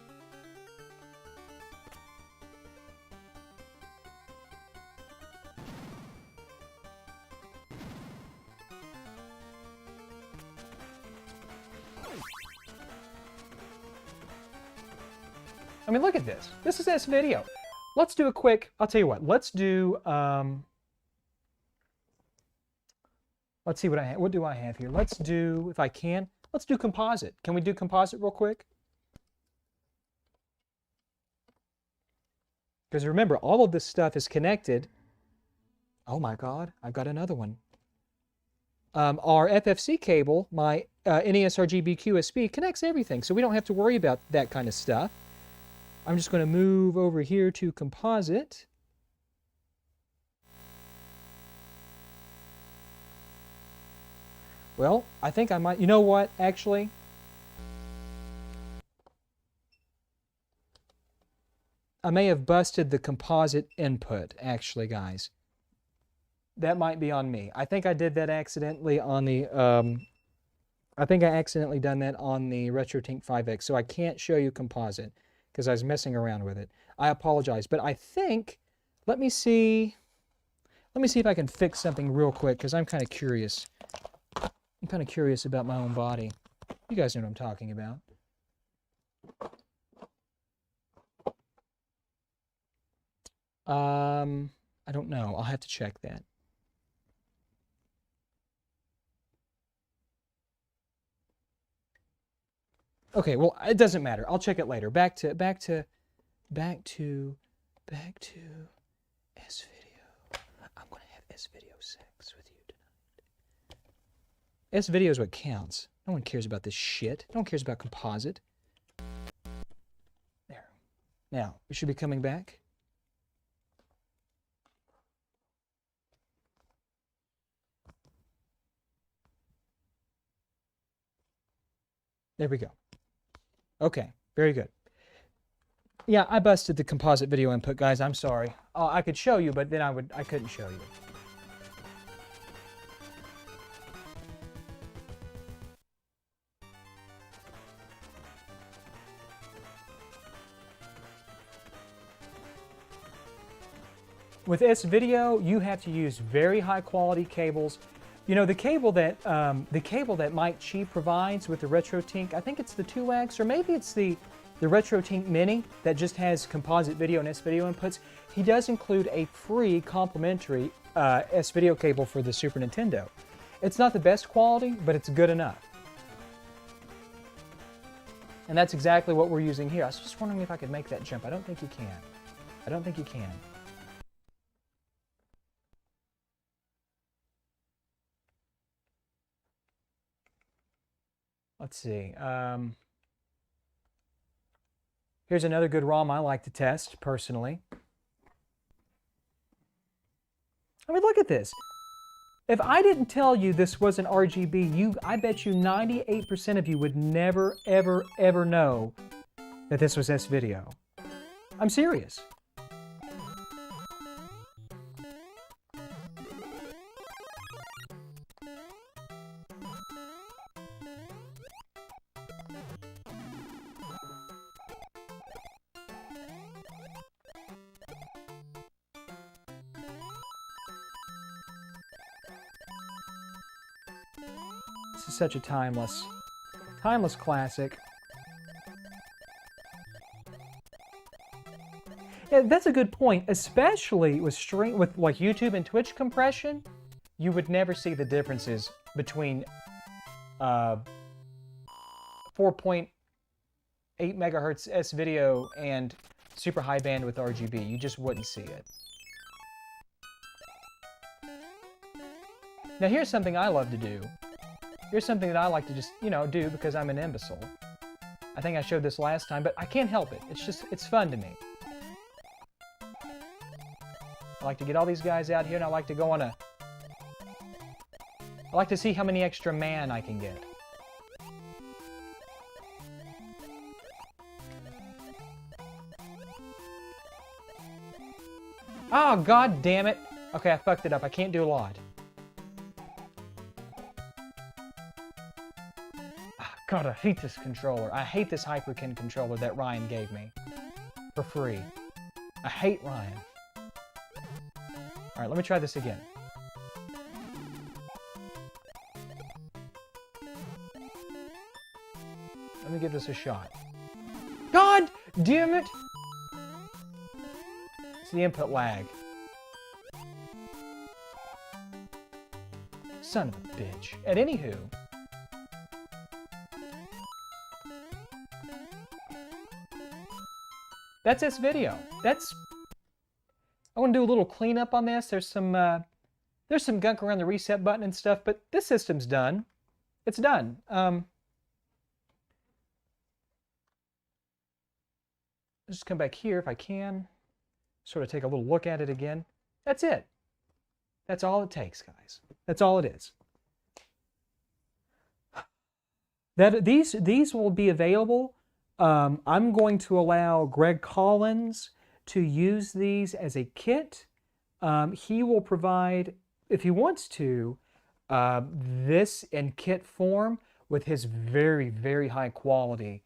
I mean, look at this. This is S-Video. Let's do a quick, I'll tell you what, let's do, let's see what do I have here? Let's do, if I can, let's do composite. Can we do composite real quick? Because remember, all of this stuff is connected. Oh my God, I've got another one. Our FFC cable, my Nes Rgb Qsps, connects everything, so we don't have to worry about that kind of stuff. I'm just going to move over here to composite. Well, I think I might, you know what, actually? I may have busted the composite input, actually, guys. That might be on me. I think I did that accidentally on the, I think I accidentally done that on the RetroTink 5X, so I can't show you composite, because I was messing around with it. I apologize, but I think, let me see if I can fix something real quick, because I'm kind of curious. I'm kind of curious about my own body. You guys know what I'm talking about. I don't know. I'll have to check that. Okay, well, it doesn't matter. I'll check it later. Back to S-Video. I'm going to have S-Video sex with you tonight. S-Video is what counts. No one cares about this shit. No one cares about composite. There. Now, we should be coming back. There we go. Okay, very good. Yeah, I busted the composite video input, guys. I'm sorry. I could show you, but then I couldn't show you. With S-Video, you have to use very high quality cables. You know, the cable that Mike Chi provides with the RetroTink, I think it's the 2X, or maybe it's the RetroTink Mini that just has composite video and S-Video inputs. He does include a free complimentary S-Video cable for the Super Nintendo. It's not the best quality, but it's good enough. And that's exactly what we're using here. I was just wondering if I could make that jump. I don't think you can. I don't think you can. Let's see. Here's another good ROM I like to test, personally. I mean, look at this. If I didn't tell you this was an RGB, I bet you 98% of you would never, ever, ever know that this was S-Video. I'm serious. This is such a timeless classic. Yeah, that's a good point, especially with like YouTube and Twitch compression. You would never see the differences between 4.8 megahertz S video and super high bandwidth RGB. You just wouldn't see it. Now here's something I love to do. Here's something that I like to just, do because I'm an imbecile. I think I showed this last time, but I can't help it. It's fun to me. I like to get all these guys out here, and I like to go on I like to see how many extra man I can get. Oh, god damn it. Okay, I fucked it up. I can't do a lot. God, I hate this controller. I hate this Hyperkin controller that Ryan gave me for free. I hate Ryan. Alright, let me try this again. Let me give this a shot. God damn it! It's the input lag. Son of a bitch. And anywho, that's this video. I want to do a little cleanup on this. There's some gunk around the reset button and stuff, but this system's done. It's done. Let's just come back here if I can. Sort of take a little look at it again. That's it. That's all it takes, guys. That's all it is. These will be available. I'm going to allow Greg Collins to use these as a kit. He will provide, if he wants to, this in kit form with his very, very high quality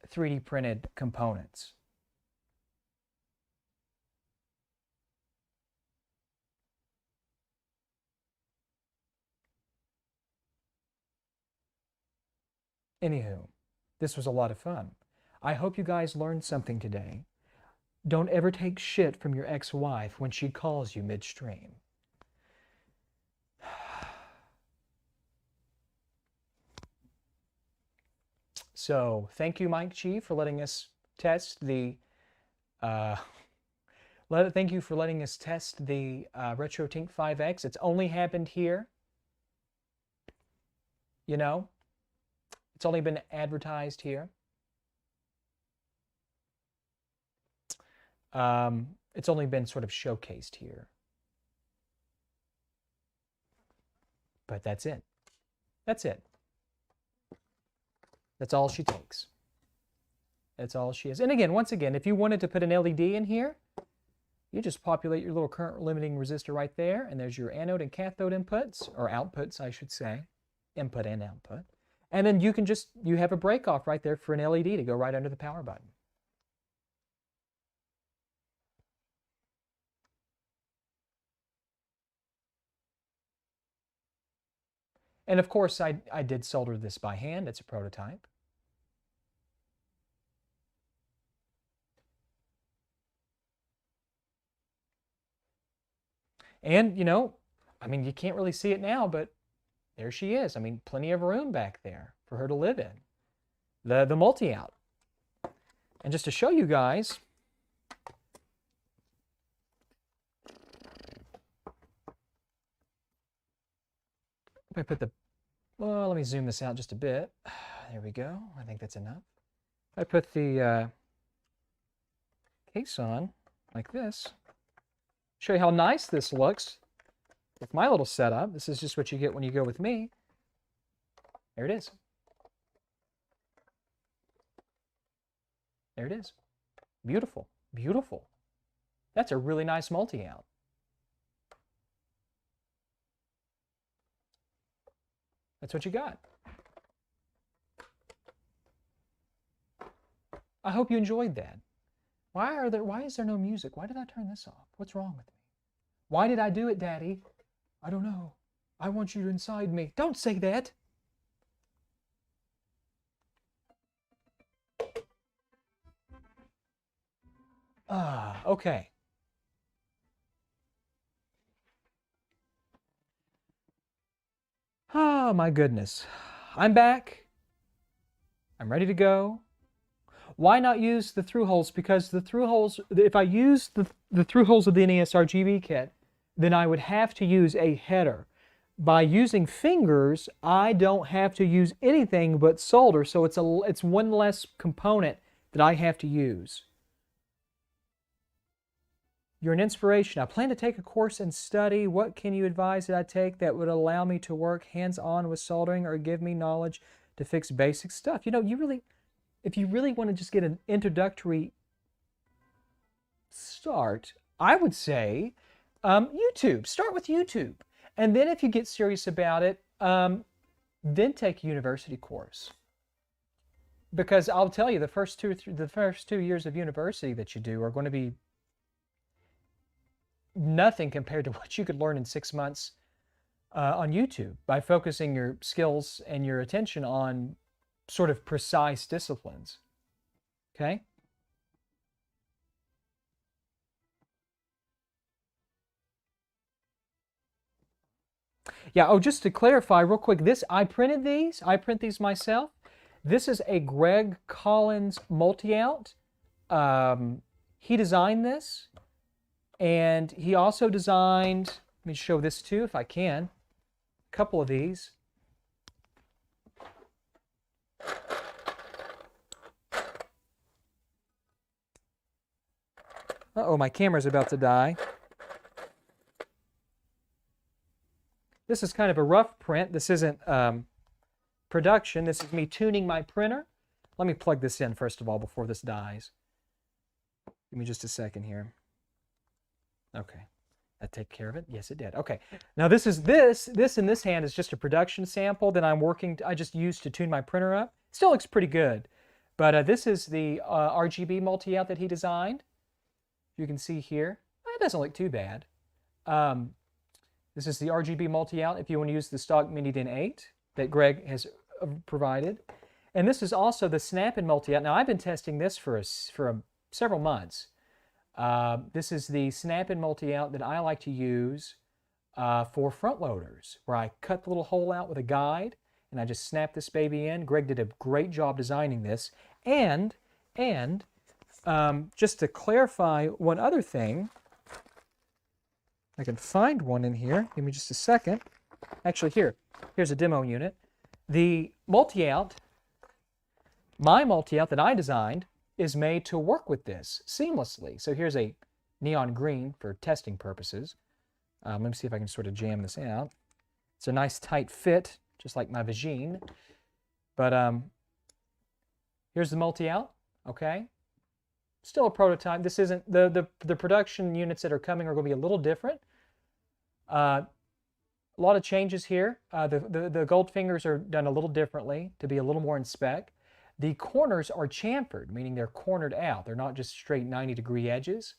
3D printed components. Anywho, this was a lot of fun. I hope you guys learned something today. Don't ever take shit from your ex-wife when she calls you midstream. So, thank you, Mike G, for letting us test the thank you for letting us test the RetroTink 5X. It's only happened here. You know, it's only been advertised here. It's only been sort of showcased here. But that's it. That's it. That's all she takes. That's all she is. And again, once again, if you wanted to put an LED in here, you just populate your little current limiting resistor right there, and there's your anode and cathode inputs, or outputs, I should say. Input and output. And then you can just, you have a break off right there for an LED to go right under the power button. And of course, I did solder this by hand. It's a prototype. And, you know, I mean, you can't really see it now, but there she is. I mean, plenty of room back there for her to live in. The multi-out. And just to show you guys, if I put the, well, let me zoom this out just a bit. There we go. I think that's enough. I put the case on like this. Show you how nice this looks with my little setup. This is just what you get when you go with me. There it is. There it is. Beautiful. Beautiful. That's a really nice multi-out. That's what you got. I hope you enjoyed that. Why is there no music? Why did I turn this off? What's wrong with me? Why did I do it, Daddy? I don't know. I want you inside me. Don't say that. Okay. Oh my goodness. I'm back. I'm ready to go. Why not use the through holes? Because the through holes, if I use the through holes of the Nes Rgb Kit, then I would have to use a header. By using fingers, I don't have to use anything but solder, so it's one less component that I have to use. You're an inspiration. I plan to take a course and study. What can you advise that I take that would allow me to work hands-on with soldering or give me knowledge to fix basic stuff? You know, if you really want to just get an introductory start, I would say YouTube. Start with YouTube. And then if you get serious about it, then take a university course. Because I'll tell you, the first 2 years of university that you do are going to be nothing compared to what you could learn in 6 months on YouTube by focusing your skills and your attention on sort of precise disciplines. Okay? Yeah, oh, just to clarify real quick, I print these myself. This is a Greg Collins multi-out. He designed this, and he also designed, let me show this too if I can, a couple of these. Uh-oh, my camera's about to die. This is kind of a rough print. This isn't production. This is me tuning my printer. Let me plug this in first of all before this dies. Give me just a second here. Okay. That take care of it? Yes, it did. Okay. Now this in this hand is just a production sample that I just used to tune my printer up. Still looks pretty good. But this is the RGB multi-out that he designed. You can see here. It doesn't look too bad. This is the RGB multi-out if you want to use the stock Mini DIN 8 that Greg has provided. And this is also the Snap-in multi-out. Now I've been testing this for several months. This is the Snap-in multi-out that I like to use for front loaders, where I cut the little hole out with a guide and I just snap this baby in. Greg did a great job designing this. And just to clarify one other thing, I can find one in here. Give me just a second. Actually, here's a demo unit. The multi-out, my multi-out that I designed, is made to work with this seamlessly. So here's a neon green for testing purposes. Let me see if I can sort of jam this out. It's a nice tight fit, just like my Vagine. But here's the multi-out, okay? Still a prototype. This isn't, the production units that are coming are going to be a little different. A lot of changes here. The gold fingers are done a little differently to be a little more in spec. The corners are chamfered, meaning they're cornered out. They're not just straight 90-degree edges.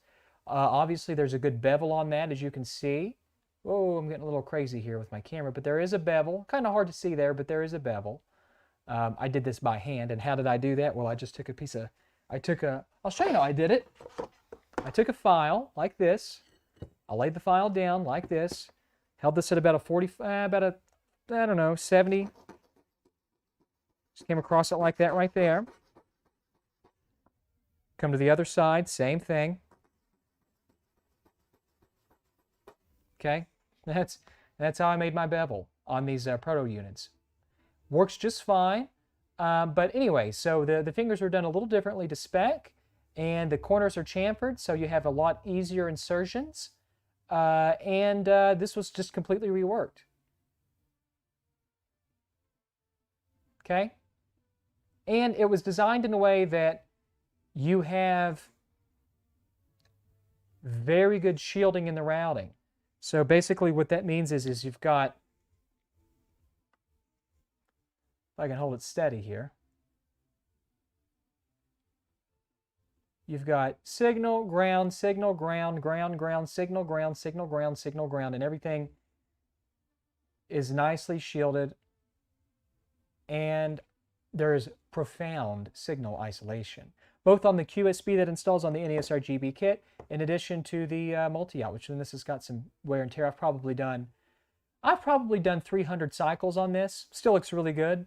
Obviously, there's a good bevel on that, as you can see. Oh, I'm getting a little crazy here with my camera, but there is a bevel. Kind of hard to see there, but there is a bevel. I did this by hand, and how did I do that? Well, I just took a piece of, I'll show you how I did it. I took a file like this. I laid the file down like this. Held this at about a I don't know, 70. Just came across it like that right there. Come to the other side, same thing. Okay, that's how I made my bevel on these proto units. Works just fine. But anyway, so the fingers are done a little differently to spec, and the corners are chamfered, so you have a lot easier insertions. This was just completely reworked. Okay? And it was designed in a way that you have very good shielding in the routing. So basically what that means is you've got, if I can hold it steady here, you've got signal, ground, ground, ground, signal, ground, signal, ground, signal, ground, and everything is nicely shielded, and there is profound signal isolation. both on the QSP that installs on the Nes Rgb Kit, in addition to the multi-out, which this has got some wear and tear. I've probably done 300 cycles on this. Still looks really good.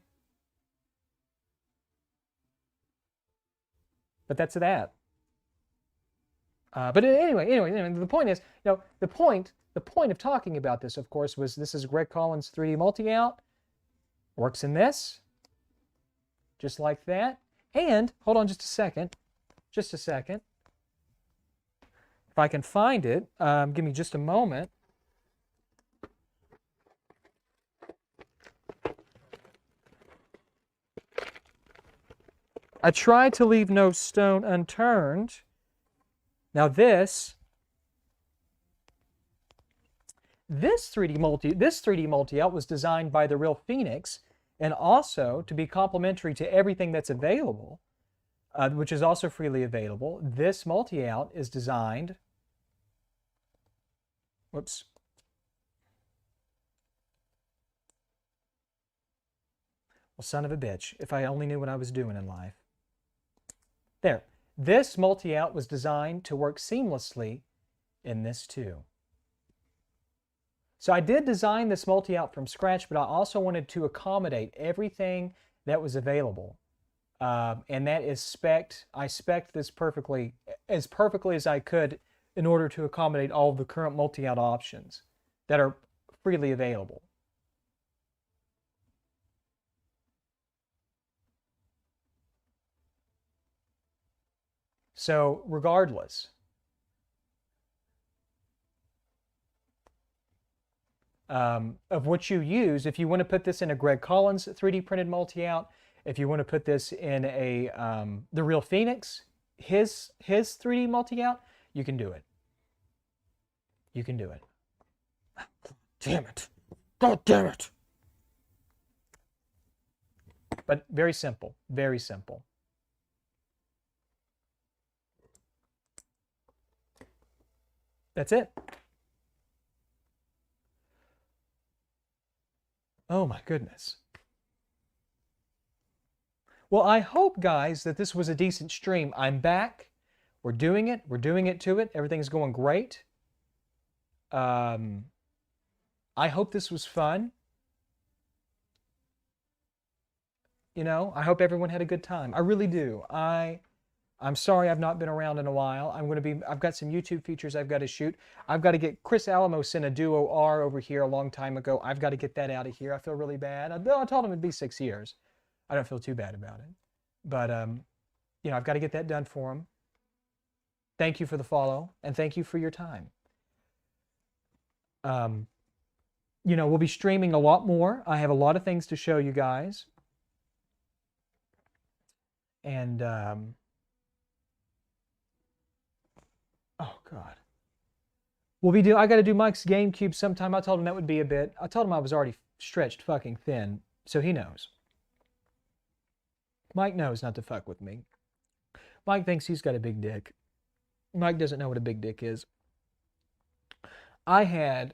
But that's that. But anyway, the point is, the point of talking about this, of course, was this is Greg Collins' 3D multi-out. Works in this, just like that. And, hold on just a second. If I can find it, give me just a moment. I tried to leave no stone unturned. Now this 3D multi-out was designed by the real Phoenix, and also to be complementary to everything that's available, which is also freely available. This multi-out is designed. Whoops. Well, son of a bitch! If I only knew what I was doing in life. There. This multi-out was designed to work seamlessly in this too. So I did design this multi-out from scratch, but I also wanted to accommodate everything that was available. And that is I spec'd this perfectly as I could in order to accommodate all of the current multi-out options that are freely available. So regardless of what you use, if you want to put this in a Greg Collins 3D printed multi-out, if you want to put this in a the real Phoenix, his 3D multi-out, you can do it. You can do it. Damn it. God damn it. But very simple. Very simple. That's it. Oh my goodness. Well, I hope, guys, that this was a decent stream. I'm back. We're doing it. We're doing it to it. Everything's going great. I hope this was fun. I hope everyone had a good time. I really do. I'm sorry I've not been around in a while. I've got some YouTube features I've got to shoot. I've got to get, Chris Alamo sent a Duo R over here a long time ago. I've got to get that out of here. I feel really bad. I told him it'd be 6 years. I don't feel too bad about it. But, I've got to get that done for him. Thank you for the follow, and thank you for your time. We'll be streaming a lot more. I have a lot of things to show you guys. And, oh God. I got to do Mike's GameCube sometime. I told him that would be a bit. I told him I was already stretched fucking thin, so he knows. Mike knows not to fuck with me. Mike thinks he's got a big dick. Mike doesn't know what a big dick is. When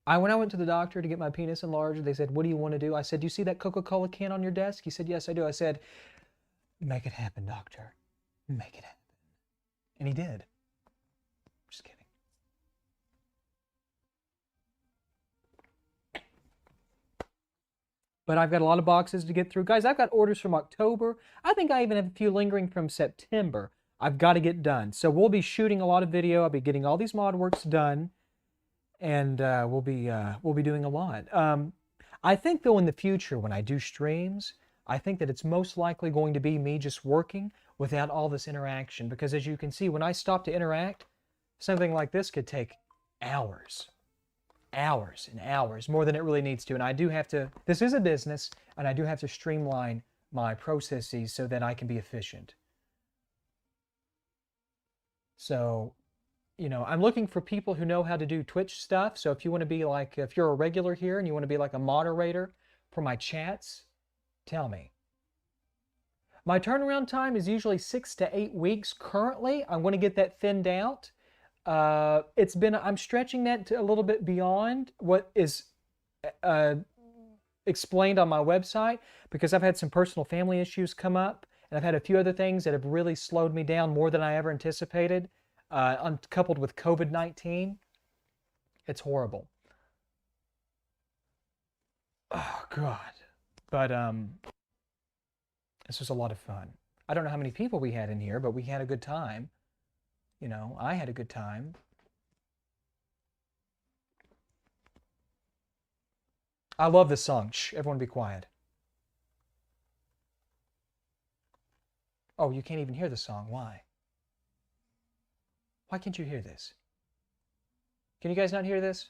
I went to the doctor to get my penis enlarged, they said, "What do you want to do?" I said, "Do you see that Coca-Cola can on your desk?" He said, "Yes, I do." I said, "Make it happen, doctor. Make it happen." And he did. Just kidding. But I've got a lot of boxes to get through. Guys, I've got orders from October. I think I even have a few lingering from September. I've got to get done. So we'll be shooting a lot of video. I'll be getting all these mod works done. And we'll be doing a lot. I think, though, in the future, when I do streams, I think that it's most likely going to be me just working without all this interaction. Because as you can see, when I stop to interact, something like this could take hours. Hours and hours, more than it really needs to. And I do have to, this is a business, and I do have to streamline my processes so that I can be efficient. So, I'm looking for people who know how to do Twitch stuff. So if you want to be like, if you're a regular here and you want to be like a moderator for my chats, tell me. My turnaround time is usually 6 to 8 weeks currently. I'm going to get that thinned out. I'm stretching that to a little bit beyond what is explained on my website because I've had some personal family issues come up And I've had a few other things that have really slowed me down more than I ever anticipated. Coupled with COVID-19, it's horrible. Oh, God. But this was a lot of fun. I don't know how many people we had in here, but we had a good time. You know, I had a good time. I love this song. Shh, everyone be quiet. Oh, you can't even hear the song. Why? Why can't you hear this? Can you guys not hear this?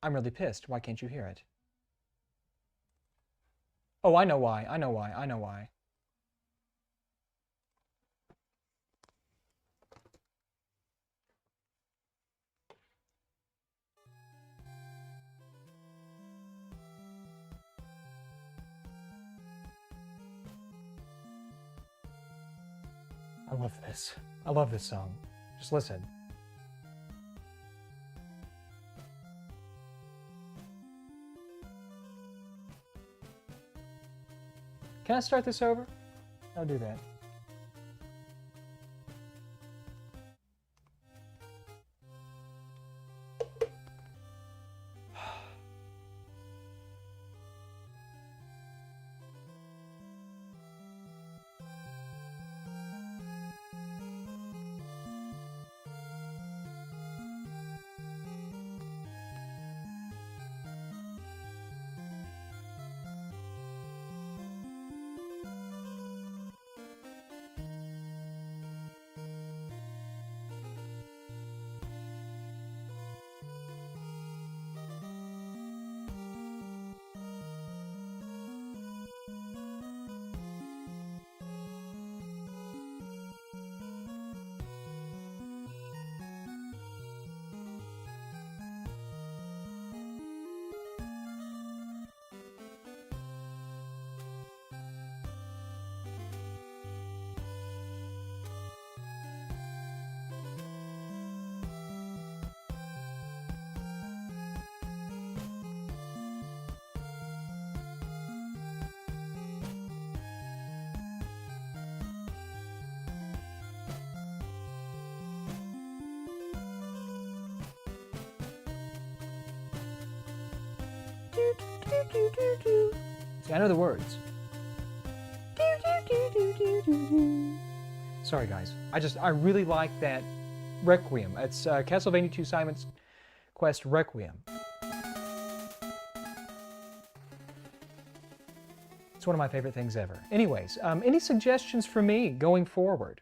I'm really pissed. Why can't you hear it? Oh, I know why. I know why. I know why. I love this. I love this song. Just listen. Can I start this over? I'll do that. See, I know the words. Sorry, guys. I really like that Requiem. It's Castlevania 2 Simon's Quest Requiem. It's one of my favorite things ever. Anyways, any suggestions for me going forward?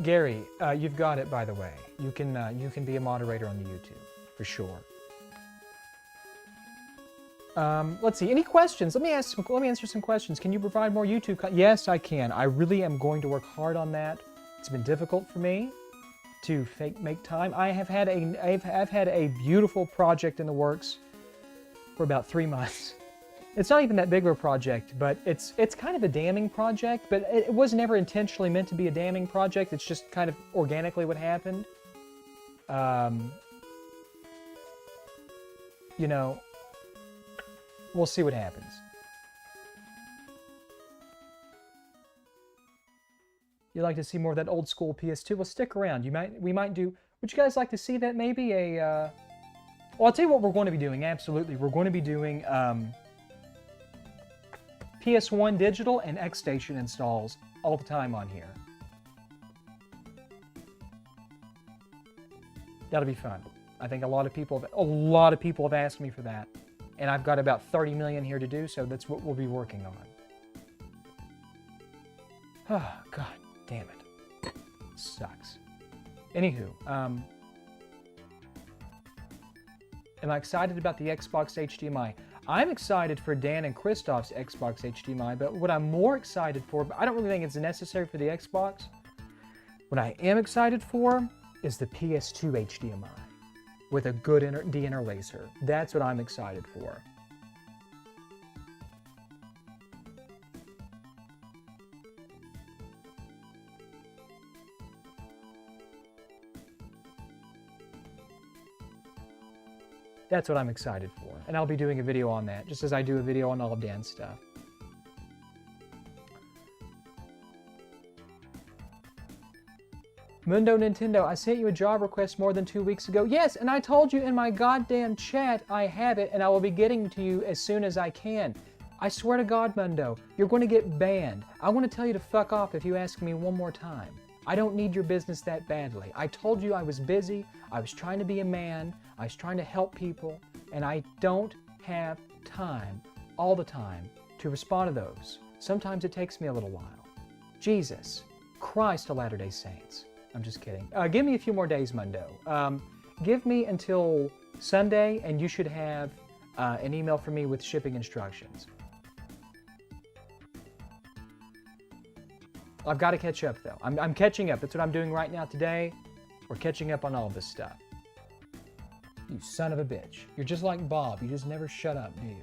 Gary, you've got it, by the way. You can be a moderator on the YouTube, for sure. Let's see, any questions? Let me answer some questions. Can you provide more YouTube content? Yes, I can. I really am going to work hard on that. It's been difficult for me to make time. I've had a beautiful project in the works for about 3 months. It's not even that big of a project, but it's kind of a damning project, but it was never intentionally meant to be a damning project. It's just kind of organically what happened. You know, we'll see what happens. You'd like to see more of that old school PS2? Well, stick around. We might do. Would you guys like to see that? Maybe a. Well, I'll tell you what we're going to be doing. Absolutely, we're going to be doing PS1 digital and X-Station installs all the time on here. That'll be fun. I think a lot of people have asked me for that, and I've got about 30 million here to do, so that's what we'll be working on. Oh, God damn it. Sucks. Anywho, am I excited about the Xbox HDMI? I'm excited for Dan and Christoph's Xbox HDMI, but what I'm more excited for, but I don't really think it's necessary for the Xbox, what I am excited for is the PS2 HDMI with a good deinterlacer. That's what I'm excited for. That's what I'm excited for. And I'll be doing a video on that, just as I do a video on all of Dan's stuff. Mundo Nintendo, I sent you a job request more than 2 weeks ago. Yes, and I told you in my goddamn chat I have it, and I will be getting to you as soon as I can. I swear to God, Mundo, you're going to get banned. I want to tell you to fuck off if you ask me one more time. I don't need your business that badly. I told you I was busy, I was trying to be a man, I was trying to help people, and I don't have time, all the time, to respond to those. Sometimes it takes me a little while. Jesus Christ of Latter-day Saints. I'm just kidding. Give me a few more days, Mundo. Give me until Sunday, and you should have an email from me with shipping instructions. I've got to catch up, though. I'm catching up. That's what I'm doing right now today. We're catching up on all of this stuff. You son of a bitch. You're just like Bob. You just never shut up, do you?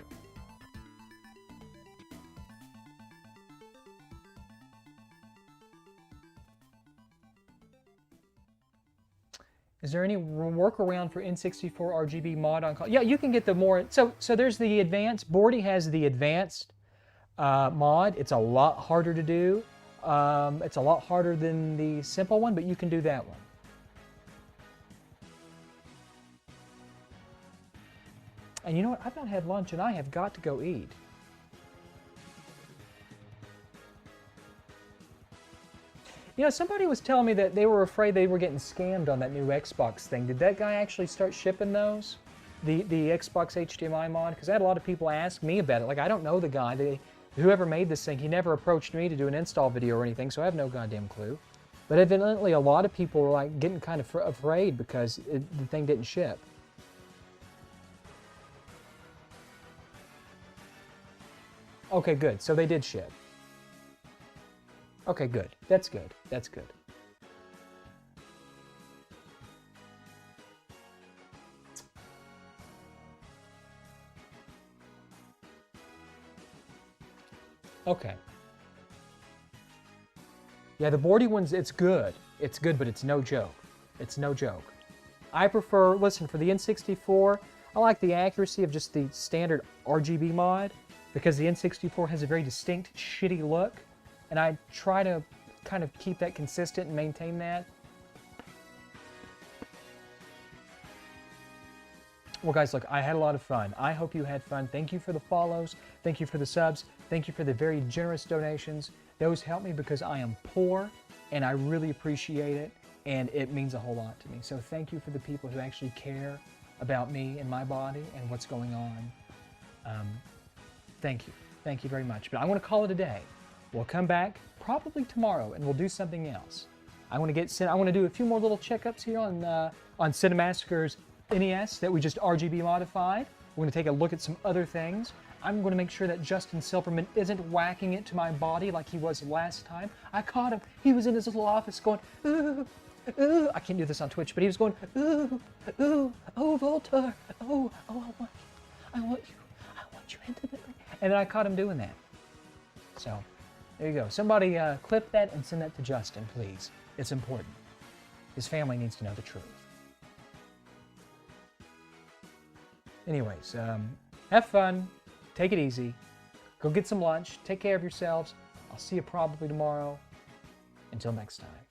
Is there any workaround for N64 RGB mod on call? Yeah, you can get the more... So there's the advanced. Bordy has the advanced mod. It's a lot harder to do. It's a lot harder than the simple one, but you can do that one. And you know what? I've not had lunch, and I have got to go eat. You know, somebody was telling me that they were afraid they were getting scammed on that new Xbox thing. Did that guy actually start shipping those? The Xbox HDMI mod? Because I had a lot of people ask me about it. Like, I don't know the guy. Whoever made this thing, he never approached me to do an install video or anything, so I have no goddamn clue. But evidently, a lot of people were like getting kind of afraid because the thing didn't ship. Okay, good. So they did ship. Okay, good. That's good. That's good. Okay. Yeah, the Bordy ones, it's good. It's good, but it's no joke. It's no joke. I prefer, listen, for the N64, I like the accuracy of just the standard RGB mod because the N64 has a very distinct, shitty look, and I try to kind of keep that consistent and maintain that. Well, guys, look, I had a lot of fun. I hope you had fun. Thank you for the follows. Thank you for the subs. Thank you for the very generous donations. Those help me because I am poor, and I really appreciate it, and it means a whole lot to me. So thank you for the people who actually care about me and my body and what's going on. Thank you. Thank you very much. But I want to call it a day. We'll come back probably tomorrow, and we'll do something else. I want to do a few more little checkups here on Cinemassacre's NES that we just RGB modified. We're going to take a look at some other things. I'm going to make sure that Justin Silverman isn't whacking it to my body like he was last time. I caught him. He was in his little office going, ooh, ooh. I can't do this on Twitch, but he was going, ooh, ooh, oh, Voltar, oh, I want you intimately. And then I caught him doing that. So, there you go. Somebody clip that and send that to Justin, please. It's important. His family needs to know the truth. Anyways, have fun. Take it easy. Go get some lunch. Take care of yourselves. I'll see you probably tomorrow. Until next time.